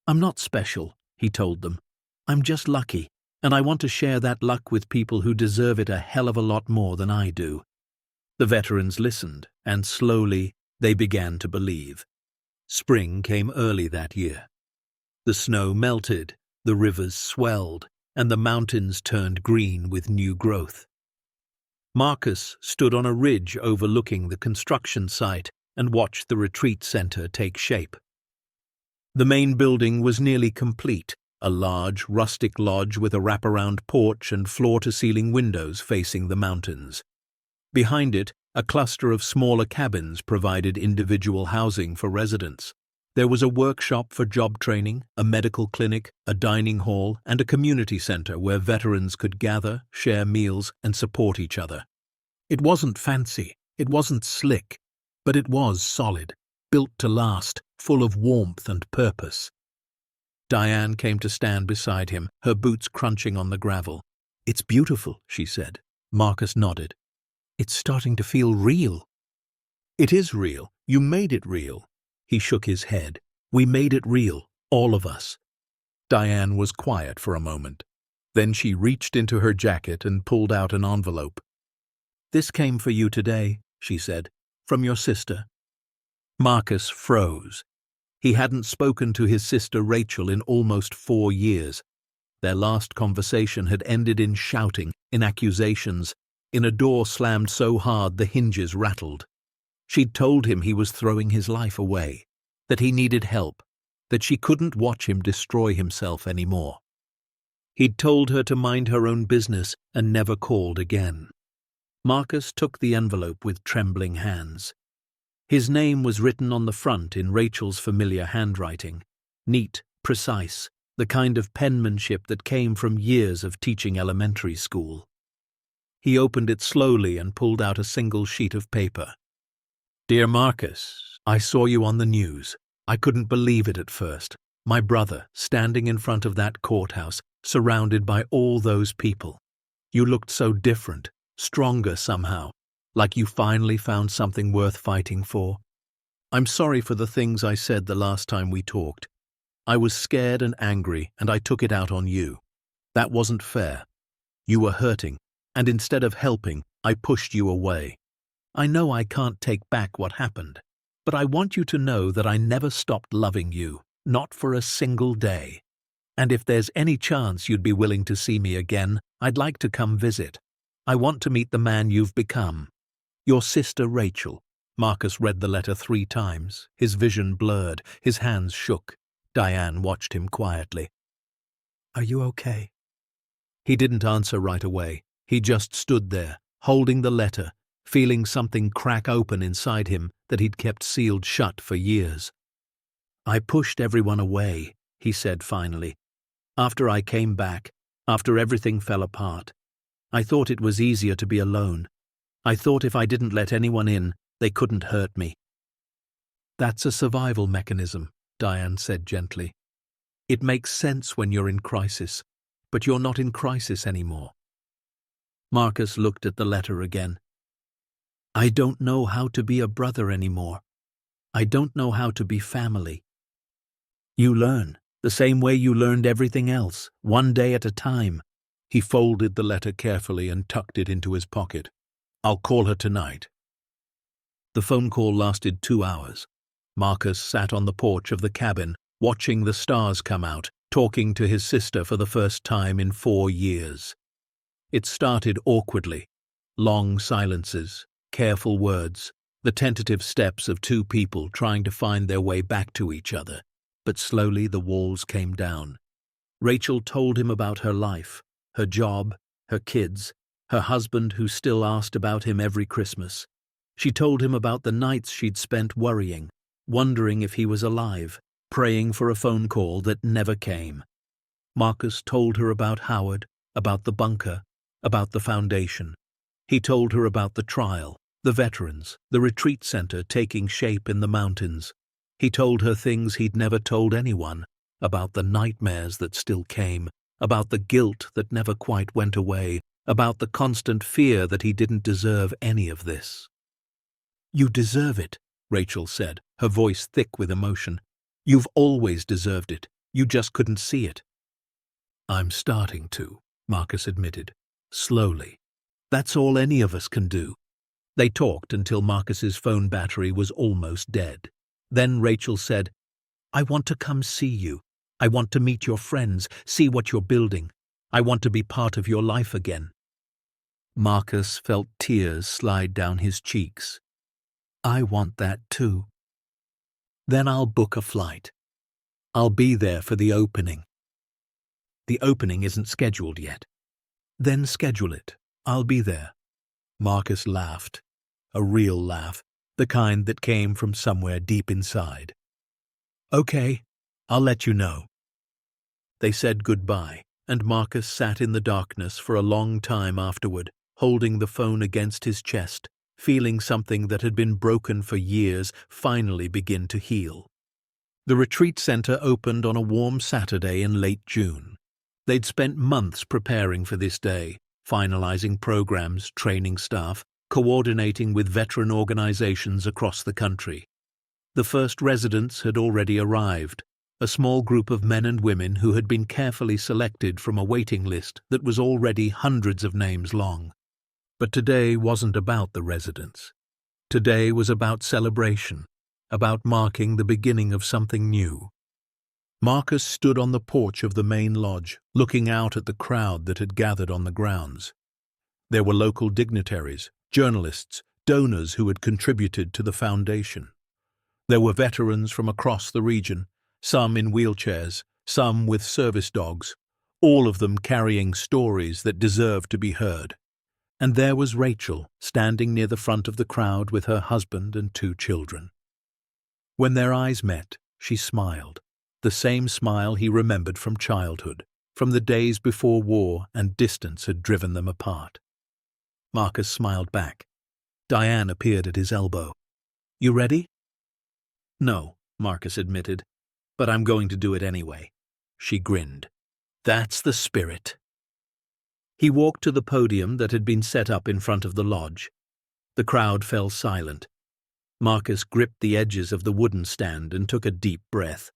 "I'm not special," he told them. "I'm just lucky, and I want to share that luck with people who deserve it a hell of a lot more than I do." The veterans listened, and slowly they began to believe. Spring came early that year. The snow melted, the rivers swelled, and the mountains turned green with new growth. Marcus stood on a ridge overlooking the construction site and watched the retreat center take shape. The main building was nearly complete, a large, rustic lodge with a wraparound porch and floor-to-ceiling windows facing the mountains. Behind it, a cluster of smaller cabins provided individual housing for residents. There was a workshop for job training, a medical clinic, a dining hall, and a community center where veterans could gather, share meals, and support each other. It wasn't fancy, it wasn't slick, but it was solid, built to last, full of warmth and purpose. Diane came to stand beside him, her boots crunching on the gravel. "It's beautiful," she said. Marcus nodded. "It's starting to feel real." "It is real. You made it real." He shook his head. "We made it real, all of us." Diane was quiet for a moment. Then she reached into her jacket and pulled out an envelope. "This came for you today," she said, "from your sister." Marcus froze. He hadn't spoken to his sister Rachel in almost 4 years. Their last conversation had ended in shouting, in accusations, in a door slammed so hard the hinges rattled. She'd told him he was throwing his life away, that he needed help, that she couldn't watch him destroy himself anymore. He'd told her to mind her own business and never called again. Marcus took the envelope with trembling hands. His name was written on the front in Rachel's familiar handwriting, neat, precise, the kind of penmanship that came from years of teaching elementary school. He opened it slowly and pulled out a single sheet of paper. "Dear Marcus, I saw you on the news. I couldn't believe it at first. My brother, standing in front of that courthouse, surrounded by all those people. You looked so different, stronger somehow, like you finally found something worth fighting for. I'm sorry for the things I said the last time we talked. I was scared and angry, and I took it out on you. That wasn't fair. You were hurting, and instead of helping, I pushed you away. I know I can't take back what happened, but I want you to know that I never stopped loving you, not for a single day. And if there's any chance you'd be willing to see me again, I'd like to come visit. I want to meet the man you've become. Your sister Rachel." Marcus read the letter 3 times, his vision blurred, his hands shook. Diane watched him quietly. "Are you okay?" He didn't answer right away. He just stood there, holding the letter, feeling something crack open inside him that he'd kept sealed shut for years. "I pushed everyone away," he said finally. "After I came back, after everything fell apart. I thought it was easier to be alone. I thought if I didn't let anyone in, they couldn't hurt me." "That's a survival mechanism," Diane said gently. "It makes sense when you're in crisis, but you're not in crisis anymore." Marcus looked at the letter again. "I don't know how to be a brother anymore. I don't know how to be family." "You learn, the same way you learned everything else, one day at a time." He folded the letter carefully and tucked it into his pocket. "I'll call her tonight." The phone call lasted 2 hours. Marcus sat on the porch of the cabin, watching the stars come out, talking to his sister for the first time in 4 years. It started awkwardly. Long silences, careful words, the tentative steps of two people trying to find their way back to each other. But slowly the walls came down. Rachel told him about her life, her job, her kids, her husband who still asked about him every Christmas. She told him about the nights she'd spent worrying, wondering if he was alive, praying for a phone call that never came. Marcus told her about Howard, about the bunker, about the foundation. He told her about the trial, the veterans, the retreat center taking shape in the mountains. He told her things he'd never told anyone, about the nightmares that still came, about the guilt that never quite went away, about the constant fear that he didn't deserve any of this. "You deserve it," Rachel said, her voice thick with emotion. "You've always deserved it. You just couldn't see it." "I'm starting to," Marcus admitted, slowly. "That's all any of us can do." They talked until Marcus's phone battery was almost dead. Then Rachel said, "I want to come see you. I want to meet your friends, see what you're building. I want to be part of your life again." Marcus felt tears slide down his cheeks. "I want that too." "Then I'll book a flight. I'll be there for the opening." "The opening isn't scheduled yet." "Then schedule it. I'll be there." Marcus laughed, a real laugh, the kind that came from somewhere deep inside. "Okay, I'll let you know." They said goodbye, and Marcus sat in the darkness for a long time afterward, holding the phone against his chest, feeling something that had been broken for years finally begin to heal. The retreat center opened on a warm Saturday in late June. They'd spent months preparing for this day, finalizing programs, training staff, coordinating with veteran organizations across the country. The first residents had already arrived, a small group of men and women who had been carefully selected from a waiting list that was already hundreds of names long. But today wasn't about the residents. Today was about celebration, about marking the beginning of something new. Marcus stood on the porch of the main lodge, looking out at the crowd that had gathered on the grounds. There were local dignitaries, journalists, donors who had contributed to the foundation. There were veterans from across the region, some in wheelchairs, some with service dogs, all of them carrying stories that deserved to be heard. And there was Rachel, standing near the front of the crowd with her husband and 2 children. When their eyes met, she smiled, the same smile he remembered from childhood, from the days before war and distance had driven them apart. Marcus smiled back. Diane appeared at his elbow. "You ready?" "No," Marcus admitted, "but I'm going to do it anyway." She grinned. "That's the spirit." He walked to the podium that had been set up in front of the lodge. The crowd fell silent. Marcus gripped the edges of the wooden stand and took a deep breath.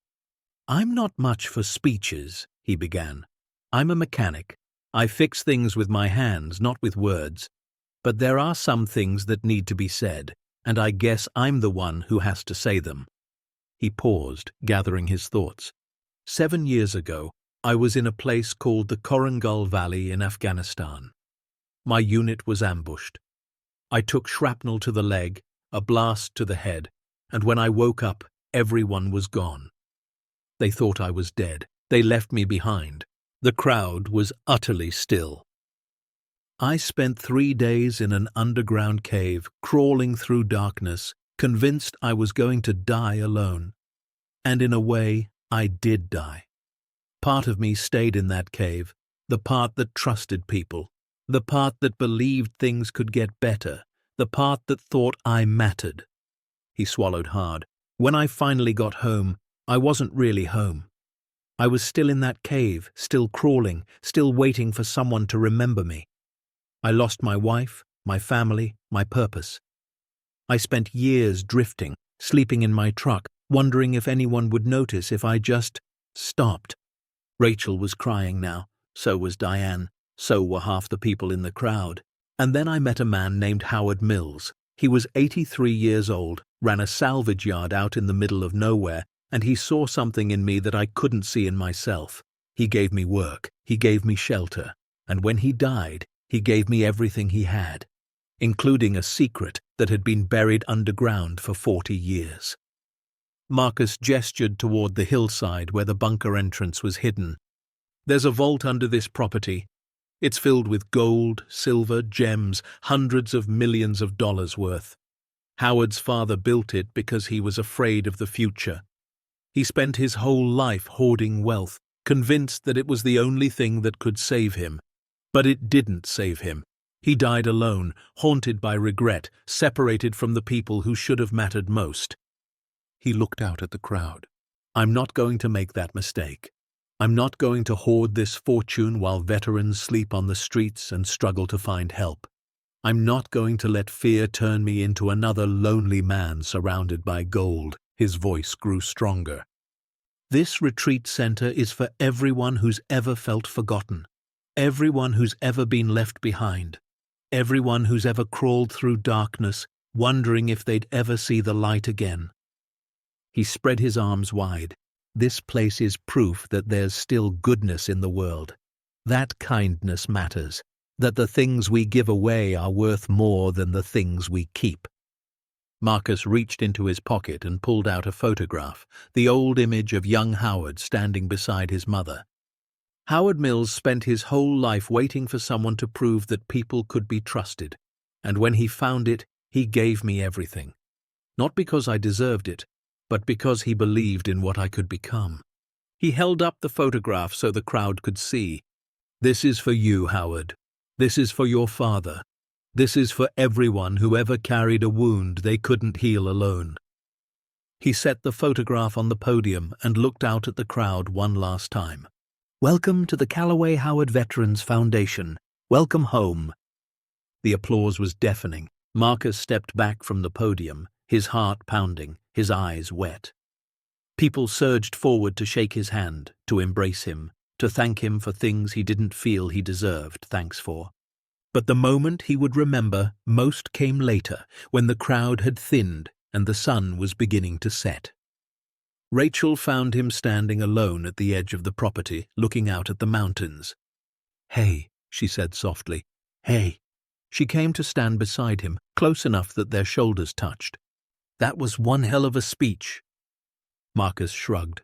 "I'm not much for speeches," he began. "I'm a mechanic. I fix things with my hands, not with words. But there are some things that need to be said, and I guess I'm the one who has to say them." He paused, gathering his thoughts. 7 years ago, I was in a place called the Korangal Valley in Afghanistan. My unit was ambushed. I took shrapnel to the leg, a blast to the head, and when I woke up, everyone was gone. They thought I was dead. They left me behind. The crowd was utterly still. I spent 3 days in an underground cave, crawling through darkness, convinced I was going to die alone. And in a way, I did die. Part of me stayed in that cave, the part that trusted people, the part that believed things could get better, the part that thought I mattered. He swallowed hard. When I finally got home, I wasn't really home. I was still in that cave, still crawling, still waiting for someone to remember me. I lost my wife, my family, my purpose. I spent years drifting, sleeping in my truck, wondering if anyone would notice if I just stopped. Rachel was crying now, so was Diane, so were half the people in the crowd. And then I met a man named Howard Mills. He was 83 years old, ran a salvage yard out in the middle of nowhere, and he saw something in me that I couldn't see in myself. He gave me work, he gave me shelter, and when he died, he gave me everything he had, including a secret that had been buried underground for 40 years. Marcus gestured toward the hillside where the bunker entrance was hidden. There's a vault under this property. It's filled with gold, silver, gems, hundreds of millions of dollars worth. Howard's father built it because he was afraid of the future. He spent his whole life hoarding wealth, convinced that it was the only thing that could save him. But it didn't save him. He died alone, haunted by regret, separated from the people who should have mattered most. He looked out at the crowd. I'm not going to make that mistake. I'm not going to hoard this fortune while veterans sleep on the streets and struggle to find help. I'm not going to let fear turn me into another lonely man surrounded by gold. His voice grew stronger. This retreat center is for everyone who's ever felt forgotten, everyone who's ever been left behind, everyone who's ever crawled through darkness, wondering if they'd ever see the light again. He spread his arms wide. This place is proof that there's still goodness in the world. That kindness matters, that the things we give away are worth more than the things we keep. Marcus reached into his pocket and pulled out a photograph, the old image of young Howard standing beside his mother. Howard Mills spent his whole life waiting for someone to prove that people could be trusted, and when he found it, he gave me everything. Not because I deserved it, but because he believed in what I could become. He held up the photograph so the crowd could see. This is for you, Howard. This is for your father. This is for everyone who ever carried a wound they couldn't heal alone. He set the photograph on the podium and looked out at the crowd one last time. Welcome to the Callaway Howard Veterans Foundation. Welcome home. The applause was deafening. Marcus stepped back from the podium, his heart pounding, his eyes wet. People surged forward to shake his hand, to embrace him, to thank him for things he didn't feel he deserved thanks for. But the moment he would remember most came later, when the crowd had thinned and the sun was beginning to set. Rachel found him standing alone at the edge of the property, looking out at the mountains. "Hey," she said softly. "Hey." She came to stand beside him, close enough that their shoulders touched. "That was one hell of a speech." Marcus shrugged.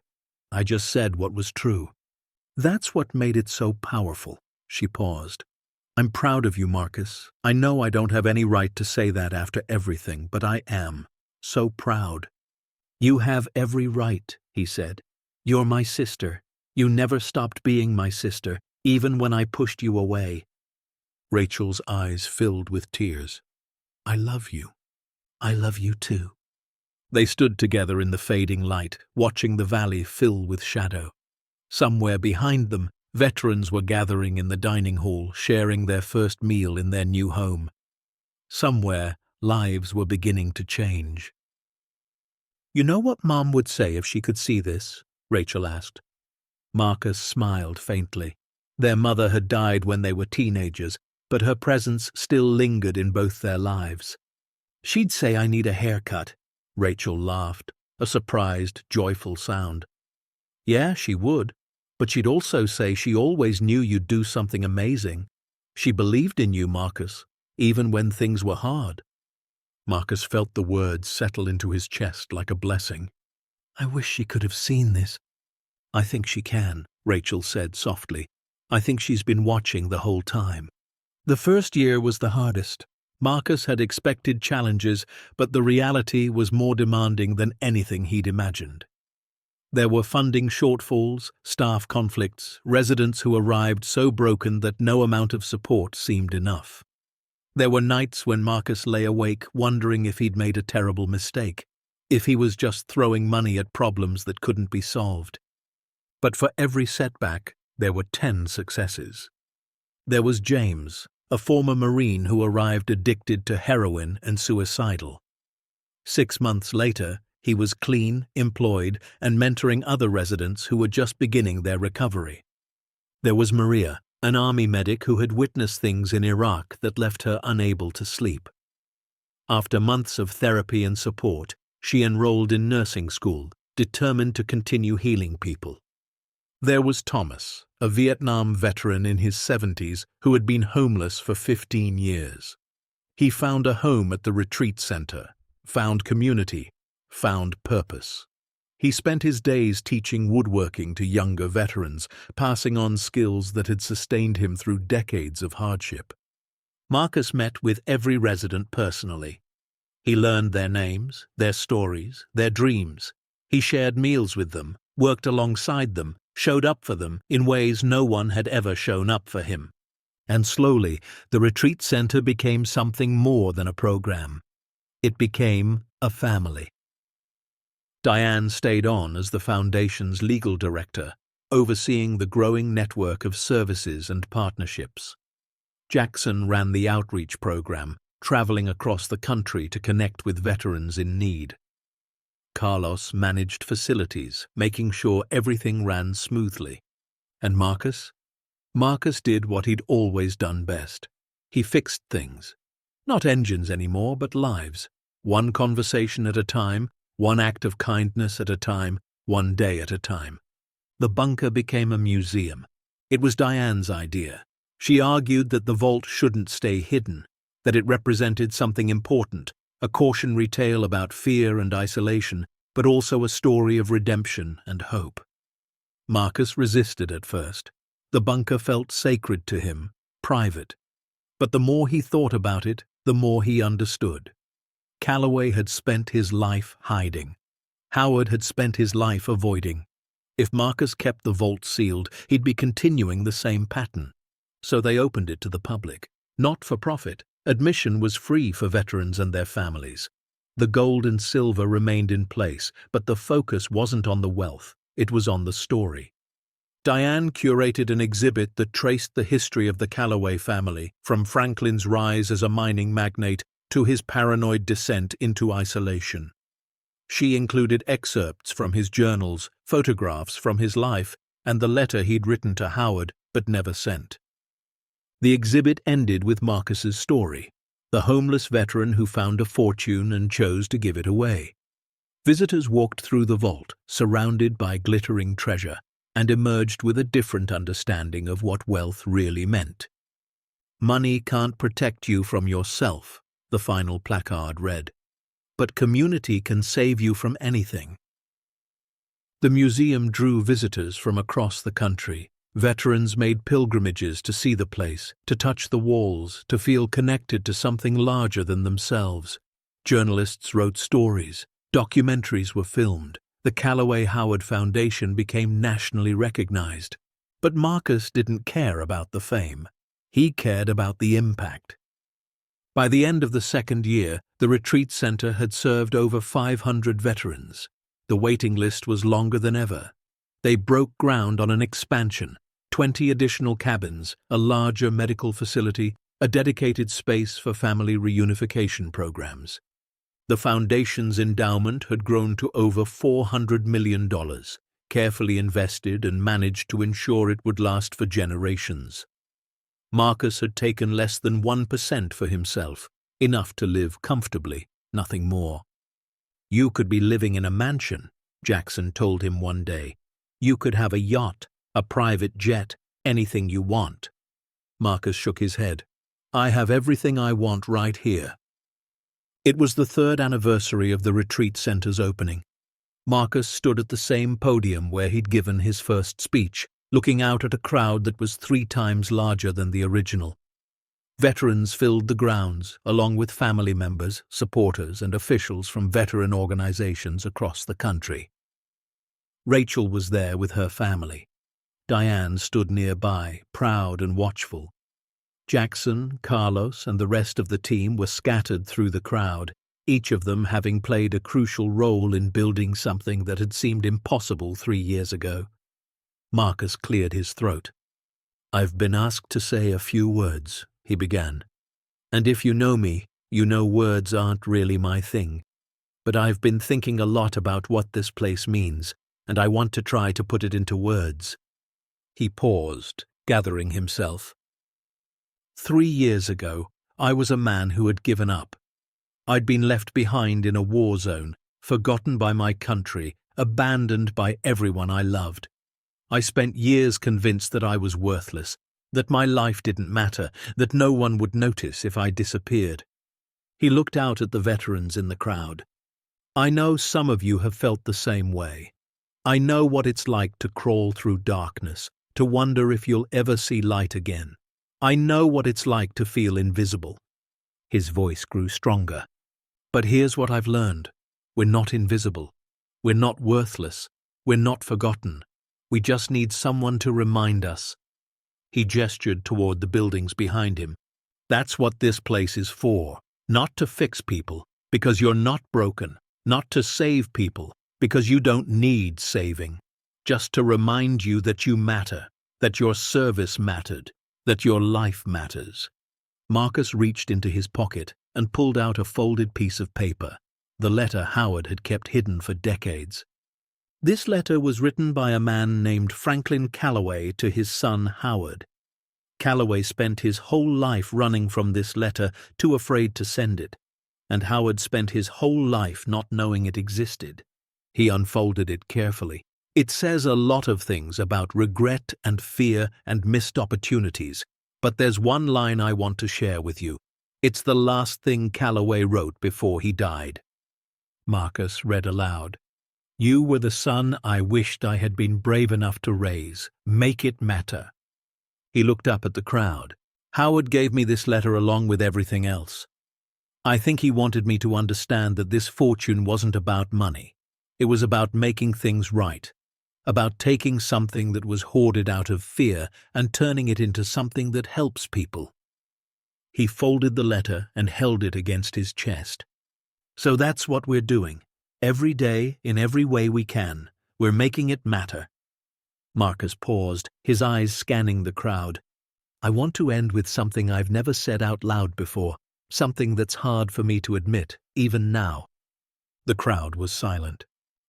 "I just said what was true." "That's what made it so powerful." She paused. "I'm proud of you, Marcus. I know I don't have any right to say that after everything, but I am. So proud." "You have every right," he said. "You're my sister. You never stopped being my sister, even when I pushed you away." Rachel's eyes filled with tears. "I love you. I love you too." They stood together in the fading light, watching the valley fill with shadow. Somewhere behind them, veterans were gathering in the dining hall, sharing their first meal in their new home. Somewhere, lives were beginning to change. "You know what Mom would say if she could see this?" Rachel asked. Marcus smiled faintly. Their mother had died when they were teenagers, but her presence still lingered in both their lives. "She'd say I need a haircut." Rachel laughed, a surprised, joyful sound. "Yeah, she would. But she'd also say she always knew you'd do something amazing. She believed in you, Marcus, even when things were hard." Marcus felt the words settle into his chest like a blessing. "I wish she could have seen this." "I think she can," Rachel said softly. "I think she's been watching the whole time." The first year was the hardest. Marcus had expected challenges, but the reality was more demanding than anything he'd imagined. There were funding shortfalls, staff conflicts, residents who arrived so broken that no amount of support seemed enough. There were nights when Marcus lay awake wondering if he'd made a terrible mistake, if he was just throwing money at problems that couldn't be solved. But for every setback, there were 10 successes. There was James, a former Marine who arrived addicted to heroin and suicidal. 6 months later, he was clean, employed, and mentoring other residents who were just beginning their recovery. There was Maria, an army medic who had witnessed things in Iraq that left her unable to sleep. After months of therapy and support, she enrolled in nursing school, determined to continue healing people. There was Thomas, a Vietnam veteran in his 70s who had been homeless for 15 years. He found a home at the retreat center, found community, found purpose. He spent his days teaching woodworking to younger veterans, passing on skills that had sustained him through decades of hardship. Marcus met with every resident personally. He learned their names, their stories, their dreams. He shared meals with them, worked alongside them, showed up for them in ways no one had ever shown up for him. And slowly, the retreat center became something more than a program. It became a family. Diane stayed on as the Foundation's legal director, overseeing the growing network of services and partnerships. Jackson ran the outreach program, traveling across the country to connect with veterans in need. Carlos managed facilities, making sure everything ran smoothly. And Marcus? Marcus did what he'd always done best. He fixed things. Not engines anymore, but lives. One conversation at a time, one act of kindness at a time, one day at a time. The bunker became a museum. It was Diane's idea. She argued that the vault shouldn't stay hidden, that it represented something important, a cautionary tale about fear and isolation, but also a story of redemption and hope. Marcus resisted at first. The bunker felt sacred to him, private. But the more he thought about it, the more he understood. Calloway had spent his life hiding. Howard had spent his life avoiding. If Marcus kept the vault sealed, he'd be continuing the same pattern. So they opened it to the public. Not for profit. Admission was free for veterans and their families. The gold and silver remained in place, but the focus wasn't on the wealth, it was on the story. Diane curated an exhibit that traced the history of the Calloway family, from Franklin's rise as a mining magnate to his paranoid descent into isolation. She included excerpts from his journals, photographs from his life, and the letter he'd written to Howard but never sent. The exhibit ended with Marcus's story, the homeless veteran who found a fortune and chose to give it away. Visitors walked through the vault, surrounded by glittering treasure, and emerged with a different understanding of what wealth really meant. "Money can't protect you from yourself," the final placard read, "but community can save you from anything." The museum drew visitors from across the country. Veterans made pilgrimages to see the place, to touch the walls, to feel connected to something larger than themselves. Journalists wrote stories, documentaries were filmed. The Calloway Howard Foundation became nationally recognized. But Marcus didn't care about the fame. He cared about the impact. By the end of the second year, the retreat center had served over 500 veterans. The waiting list was longer than ever. They broke ground on an expansion, 20 additional cabins, a larger medical facility, a dedicated space for family reunification programs. The Foundation's endowment had grown to over $400 million, carefully invested and managed to ensure it would last for generations. Marcus had taken less than 1% for himself, enough to live comfortably, nothing more. "You could be living in a mansion," Jackson told him one day. "You could have a yacht, a private jet, anything you want." Marcus shook his head. "I have everything I want right here." It was the 3rd anniversary of the retreat center's opening. Marcus stood at the same podium where he'd given his first speech, looking out at a crowd that was 3 times larger than the original. Veterans filled the grounds, along with family members, supporters, and officials from veteran organizations across the country. Rachel was there with her family. Diane stood nearby, proud and watchful. Jackson, Carlos, and the rest of the team were scattered through the crowd, each of them having played a crucial role in building something that had seemed impossible 3 years ago. Marcus cleared his throat. "I've been asked to say a few words," he began. "And if you know me, you know words aren't really my thing. But I've been thinking a lot about what this place means, and I want to try to put it into words." He paused, gathering himself. 3 years ago, I was a man who had given up. I'd been left behind in a war zone, forgotten by my country, abandoned by everyone I loved. I spent years convinced that I was worthless, that my life didn't matter, that no one would notice if I disappeared. He looked out at the veterans in the crowd. I know some of you have felt the same way. I know what it's like to crawl through darkness, to wonder if you'll ever see light again. I know what it's like to feel invisible. His voice grew stronger. But here's what I've learned. We're not invisible. We're not worthless. We're not forgotten. We just need someone to remind us. He gestured toward the buildings behind him. That's what this place is for. Not to fix people, because you're not broken. Not to save people, because you don't need saving. Just to remind you that you matter, that your service mattered, that your life matters. Marcus reached into his pocket and pulled out a folded piece of paper, the letter Howard had kept hidden for decades. This letter was written by a man named Franklin Calloway to his son Howard. Calloway spent his whole life running from this letter, too afraid to send it, and Howard spent his whole life not knowing it existed. He unfolded it carefully. It says a lot of things about regret and fear and missed opportunities, but there's one line I want to share with you. It's the last thing Calloway wrote before he died. Marcus read aloud. You were the son I wished I had been brave enough to raise. Make it matter. He looked up at the crowd. Howard gave me this letter along with everything else. I think he wanted me to understand that this fortune wasn't about money. It was about making things right, about taking something that was hoarded out of fear and turning it into something that helps people. He folded the letter and held it against his chest. So that's what we're doing. Every day, in every way we can, we're making it matter. Marcus paused, his eyes scanning the crowd. I want to end with something I've never said out loud before, something that's hard for me to admit, even now. The crowd was silent.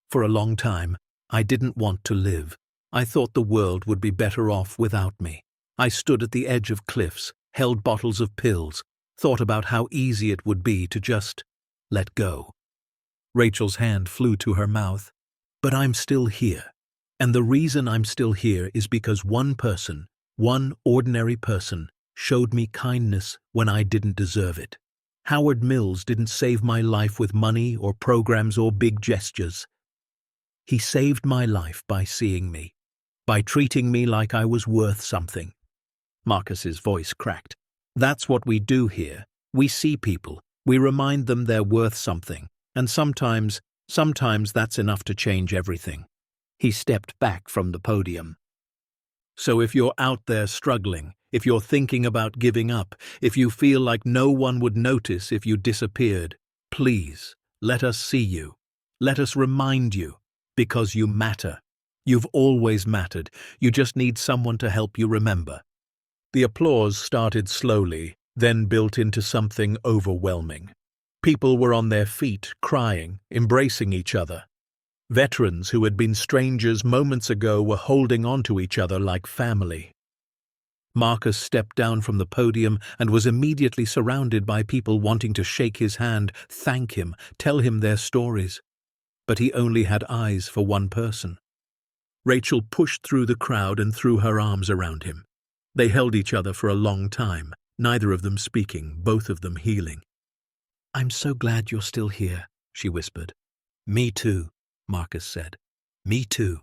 For a long time, I didn't want to live. I thought the world would be better off without me. I stood at the edge of cliffs, held bottles of pills, thought about how easy it would be to just let go. Rachel's hand flew to her mouth. But I'm still here. And the reason I'm still here is because one person, one ordinary person, showed me kindness when I didn't deserve it. Howard Mills didn't save my life with money or programs or big gestures. He saved my life by seeing me, by treating me like I was worth something. Marcus's voice cracked. That's what we do here. We see people. We remind them they're worth something. And sometimes that's enough to change everything. He stepped back from the podium. So if you're out there struggling, if you're thinking about giving up, if you feel like no one would notice if you disappeared, please, let us see you. Let us remind you, because you matter. You've always mattered. You just need someone to help you remember. The applause started slowly, then built into something overwhelming. People were on their feet, crying, embracing each other. Veterans who had been strangers moments ago were holding on to each other like family. Marcus stepped down from the podium and was immediately surrounded by people wanting to shake his hand, thank him, tell him their stories. But he only had eyes for one person. Rachel pushed through the crowd and threw her arms around him. They held each other for a long time, neither of them speaking, both of them healing. I'm so glad you're still here, she whispered. Me too, Marcus said. Me too.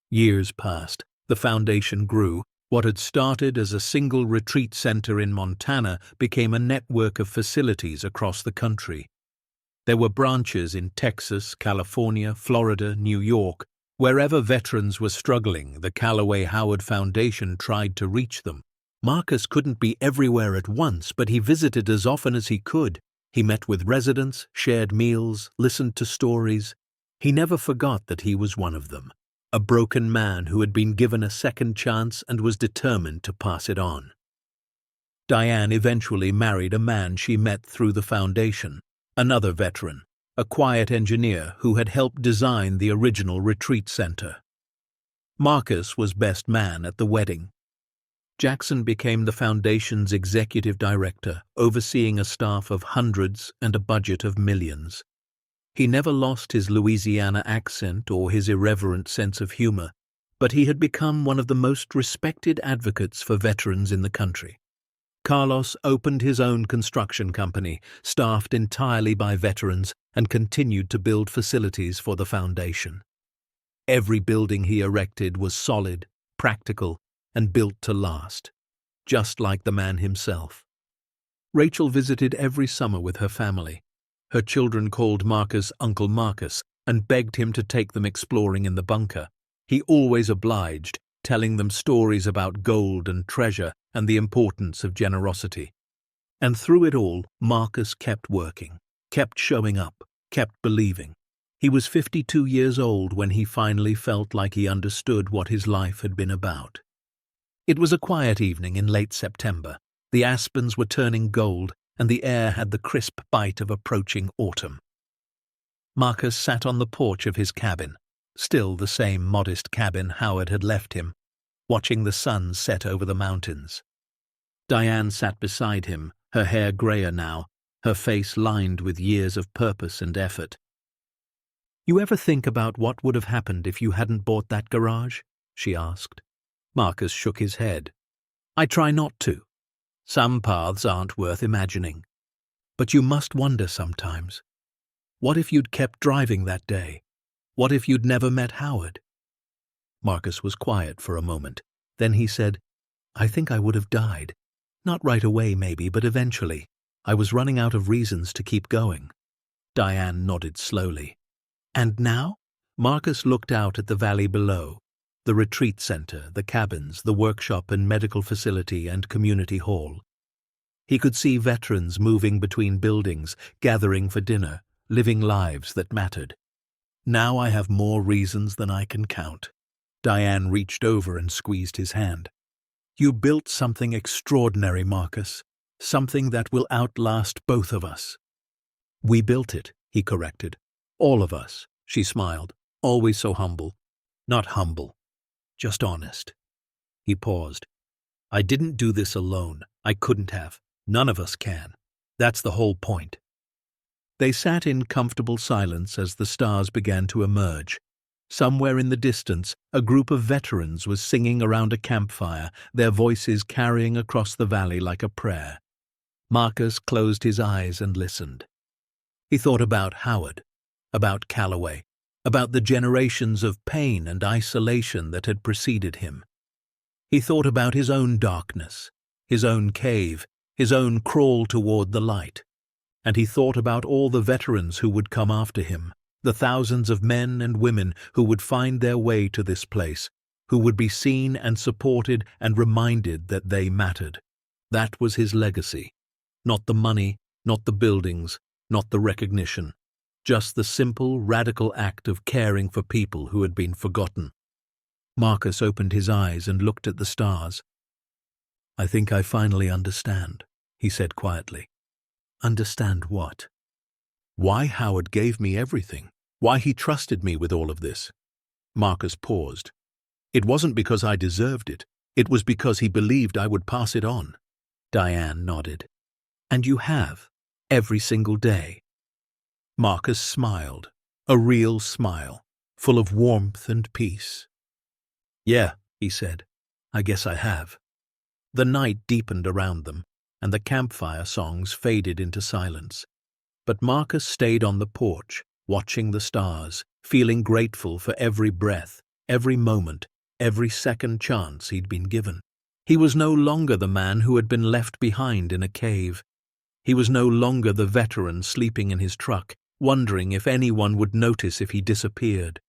Years passed. The foundation grew. What had started as a single retreat center in Montana became a network of facilities across the country. There were branches in Texas, California, Florida, New York. Wherever veterans were struggling, the Calloway Howard Foundation tried to reach them. Marcus couldn't be everywhere at once, but he visited as often as he could. He met with residents, shared meals, listened to stories. He never forgot that he was one of them, a broken man who had been given a second chance and was determined to pass it on. Diane eventually married a man she met through the foundation, another veteran, a quiet engineer who had helped design the original retreat center. Marcus was best man at the wedding. Jackson became the foundation's executive director, overseeing a staff of hundreds and a budget of millions. He never lost his Louisiana accent or his irreverent sense of humor, but he had become one of the most respected advocates for veterans in the country. Carlos opened his own construction company, staffed entirely by veterans, and continued to build facilities for the foundation. Every building he erected was solid, practical, and built to last, just like the man himself. Rachel visited every summer with her family. Her children called Marcus Uncle Marcus and begged him to take them exploring in the bunker. He always obliged, telling them stories about gold and treasure and the importance of generosity. And through it all, Marcus kept working, kept showing up, kept believing. He was 52 years old when he finally felt like he understood what his life had been about. It was a quiet evening in late September. The aspens were turning gold, and the air had the crisp bite of approaching autumn. Marcus sat on the porch of his cabin, still the same modest cabin Howard had left him, watching the sun set over the mountains. Diane sat beside him, her hair grayer now, her face lined with years of purpose and effort. "You ever think about what would have happened if you hadn't bought that garage?" she asked. Marcus shook his head. "I try not to. Some paths aren't worth imagining. But you must wonder sometimes. What if you'd kept driving that day? What if you'd never met Howard?" Marcus was quiet for a moment. Then he said, "I think I would have died. Not right away, maybe, but eventually. I was running out of reasons to keep going." Diane nodded slowly. "And now?" Marcus looked out at the valley below, the retreat center, the cabins, the workshop and medical facility and community hall. He could see veterans moving between buildings, gathering for dinner, living lives that mattered. "Now I have more reasons than I can count." Diane reached over and squeezed his hand. "You built something extraordinary, Marcus, something that will outlast both of us." "We built it," he corrected. "All of us," she smiled, always so humble. "Not humble, just honest." He paused. "I didn't do this alone. I couldn't have. None of us can. That's the whole point." They sat in comfortable silence as the stars began to emerge. Somewhere in the distance, a group of veterans was singing around a campfire, their voices carrying across the valley like a prayer. Marcus closed his eyes and listened. He thought about Howard, about Calloway, about the generations of pain and isolation that had preceded him. He thought about his own darkness, his own cave, his own crawl toward the light. And he thought about all the veterans who would come after him, the thousands of men and women who would find their way to this place, who would be seen and supported and reminded that they mattered. That was his legacy. Not the money, not the buildings, not the recognition. Just the simple, radical act of caring for people who had been forgotten. Marcus opened his eyes and looked at the stars. "I think I finally understand," he said quietly. "Understand what?" "Why Howard gave me everything. Why he trusted me with all of this." Marcus paused. "It wasn't because I deserved it. It was because he believed I would pass it on." Diane nodded. "And you have, every single day." Marcus smiled, a real smile, full of warmth and peace. "Yeah," he said, "I guess I have." The night deepened around them, and the campfire songs faded into silence. But Marcus stayed on the porch, watching the stars, feeling grateful for every breath, every moment, every second chance he'd been given. He was no longer the man who had been left behind in a cave. He was no longer the veteran sleeping in his truck, wondering if anyone would notice if he disappeared.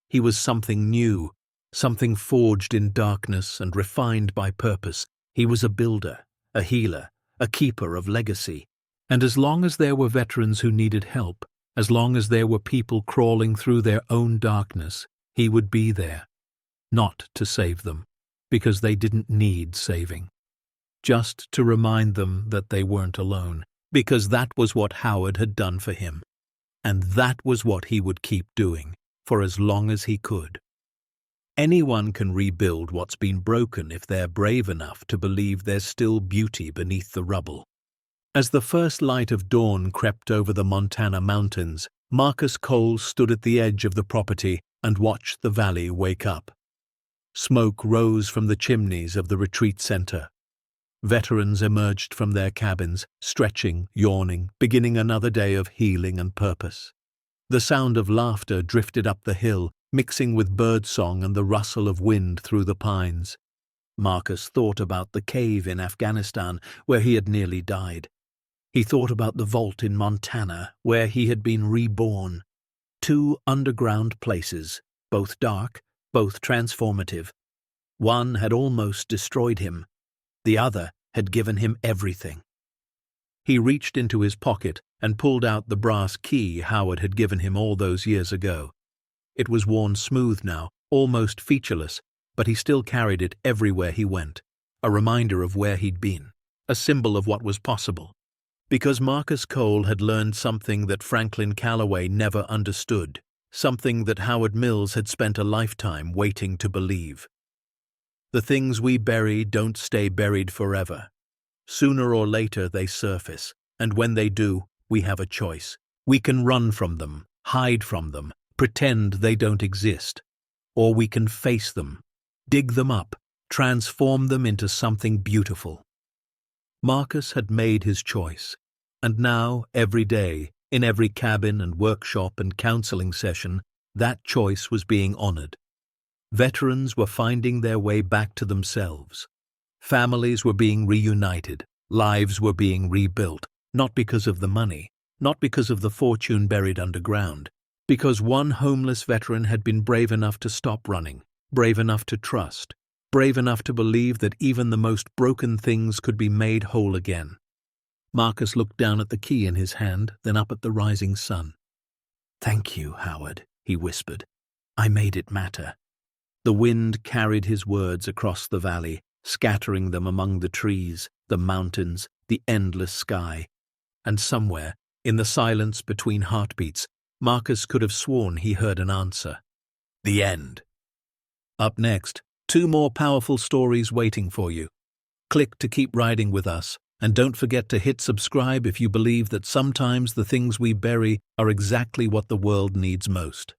He was something new, something forged in darkness and refined by purpose. He was a builder, a healer, a keeper of legacy. And as long as there were veterans who needed help, as long as there were people crawling through their own darkness, he would be there. Not to save them, because they didn't need saving. Just to remind them that they weren't alone, because that was what Howard had done for him. And that was what he would keep doing, for as long as he could. Anyone can rebuild what's been broken if they're brave enough to believe there's still beauty beneath the rubble. As the first light of dawn crept over the Montana mountains, Marcus Cole stood at the edge of the property and watched the valley wake up. Smoke rose from the chimneys of the retreat center. Veterans emerged from their cabins, stretching, yawning, beginning another day of healing and purpose. The sound of laughter drifted up the hill, mixing with birdsong and the rustle of wind through the pines. Marcus thought about the cave in Afghanistan, where he had nearly died. He thought about the vault in Montana, where he had been reborn. 2 underground places, both dark, both transformative. One had almost destroyed him. The other had given him everything. He reached into his pocket and pulled out the brass key Howard had given him all those years ago. It was worn smooth now, almost featureless, but he still carried it everywhere he went, a reminder of where he'd been, a symbol of what was possible. Because Marcus Cole had learned something that Franklin Callaway never understood, something that Howard Mills had spent a lifetime waiting to believe. The things we bury don't stay buried forever. Sooner or later they surface, and when they do, we have a choice. We can run from them, hide from them, pretend they don't exist. Or we can face them, dig them up, transform them into something beautiful. Marcus had made his choice, and now, every day, in every cabin and workshop and counseling session, that choice was being honored. Veterans were finding their way back to themselves. Families were being reunited, lives were being rebuilt, not because of the money, not because of the fortune buried underground, because one homeless veteran had been brave enough to stop running, brave enough to trust, brave enough to believe that even the most broken things could be made whole again. Marcus looked down at the key in his hand, then up at the rising sun. "Thank you, Howard," he whispered. "I made it matter." The wind carried his words across the valley, scattering them among the trees, the mountains, the endless sky. And somewhere, in the silence between heartbeats, Marcus could have sworn he heard an answer. The end. Up next, 2 more powerful stories waiting for you. Click to keep riding with us, and don't forget to hit subscribe if you believe that sometimes the things we bury are exactly what the world needs most.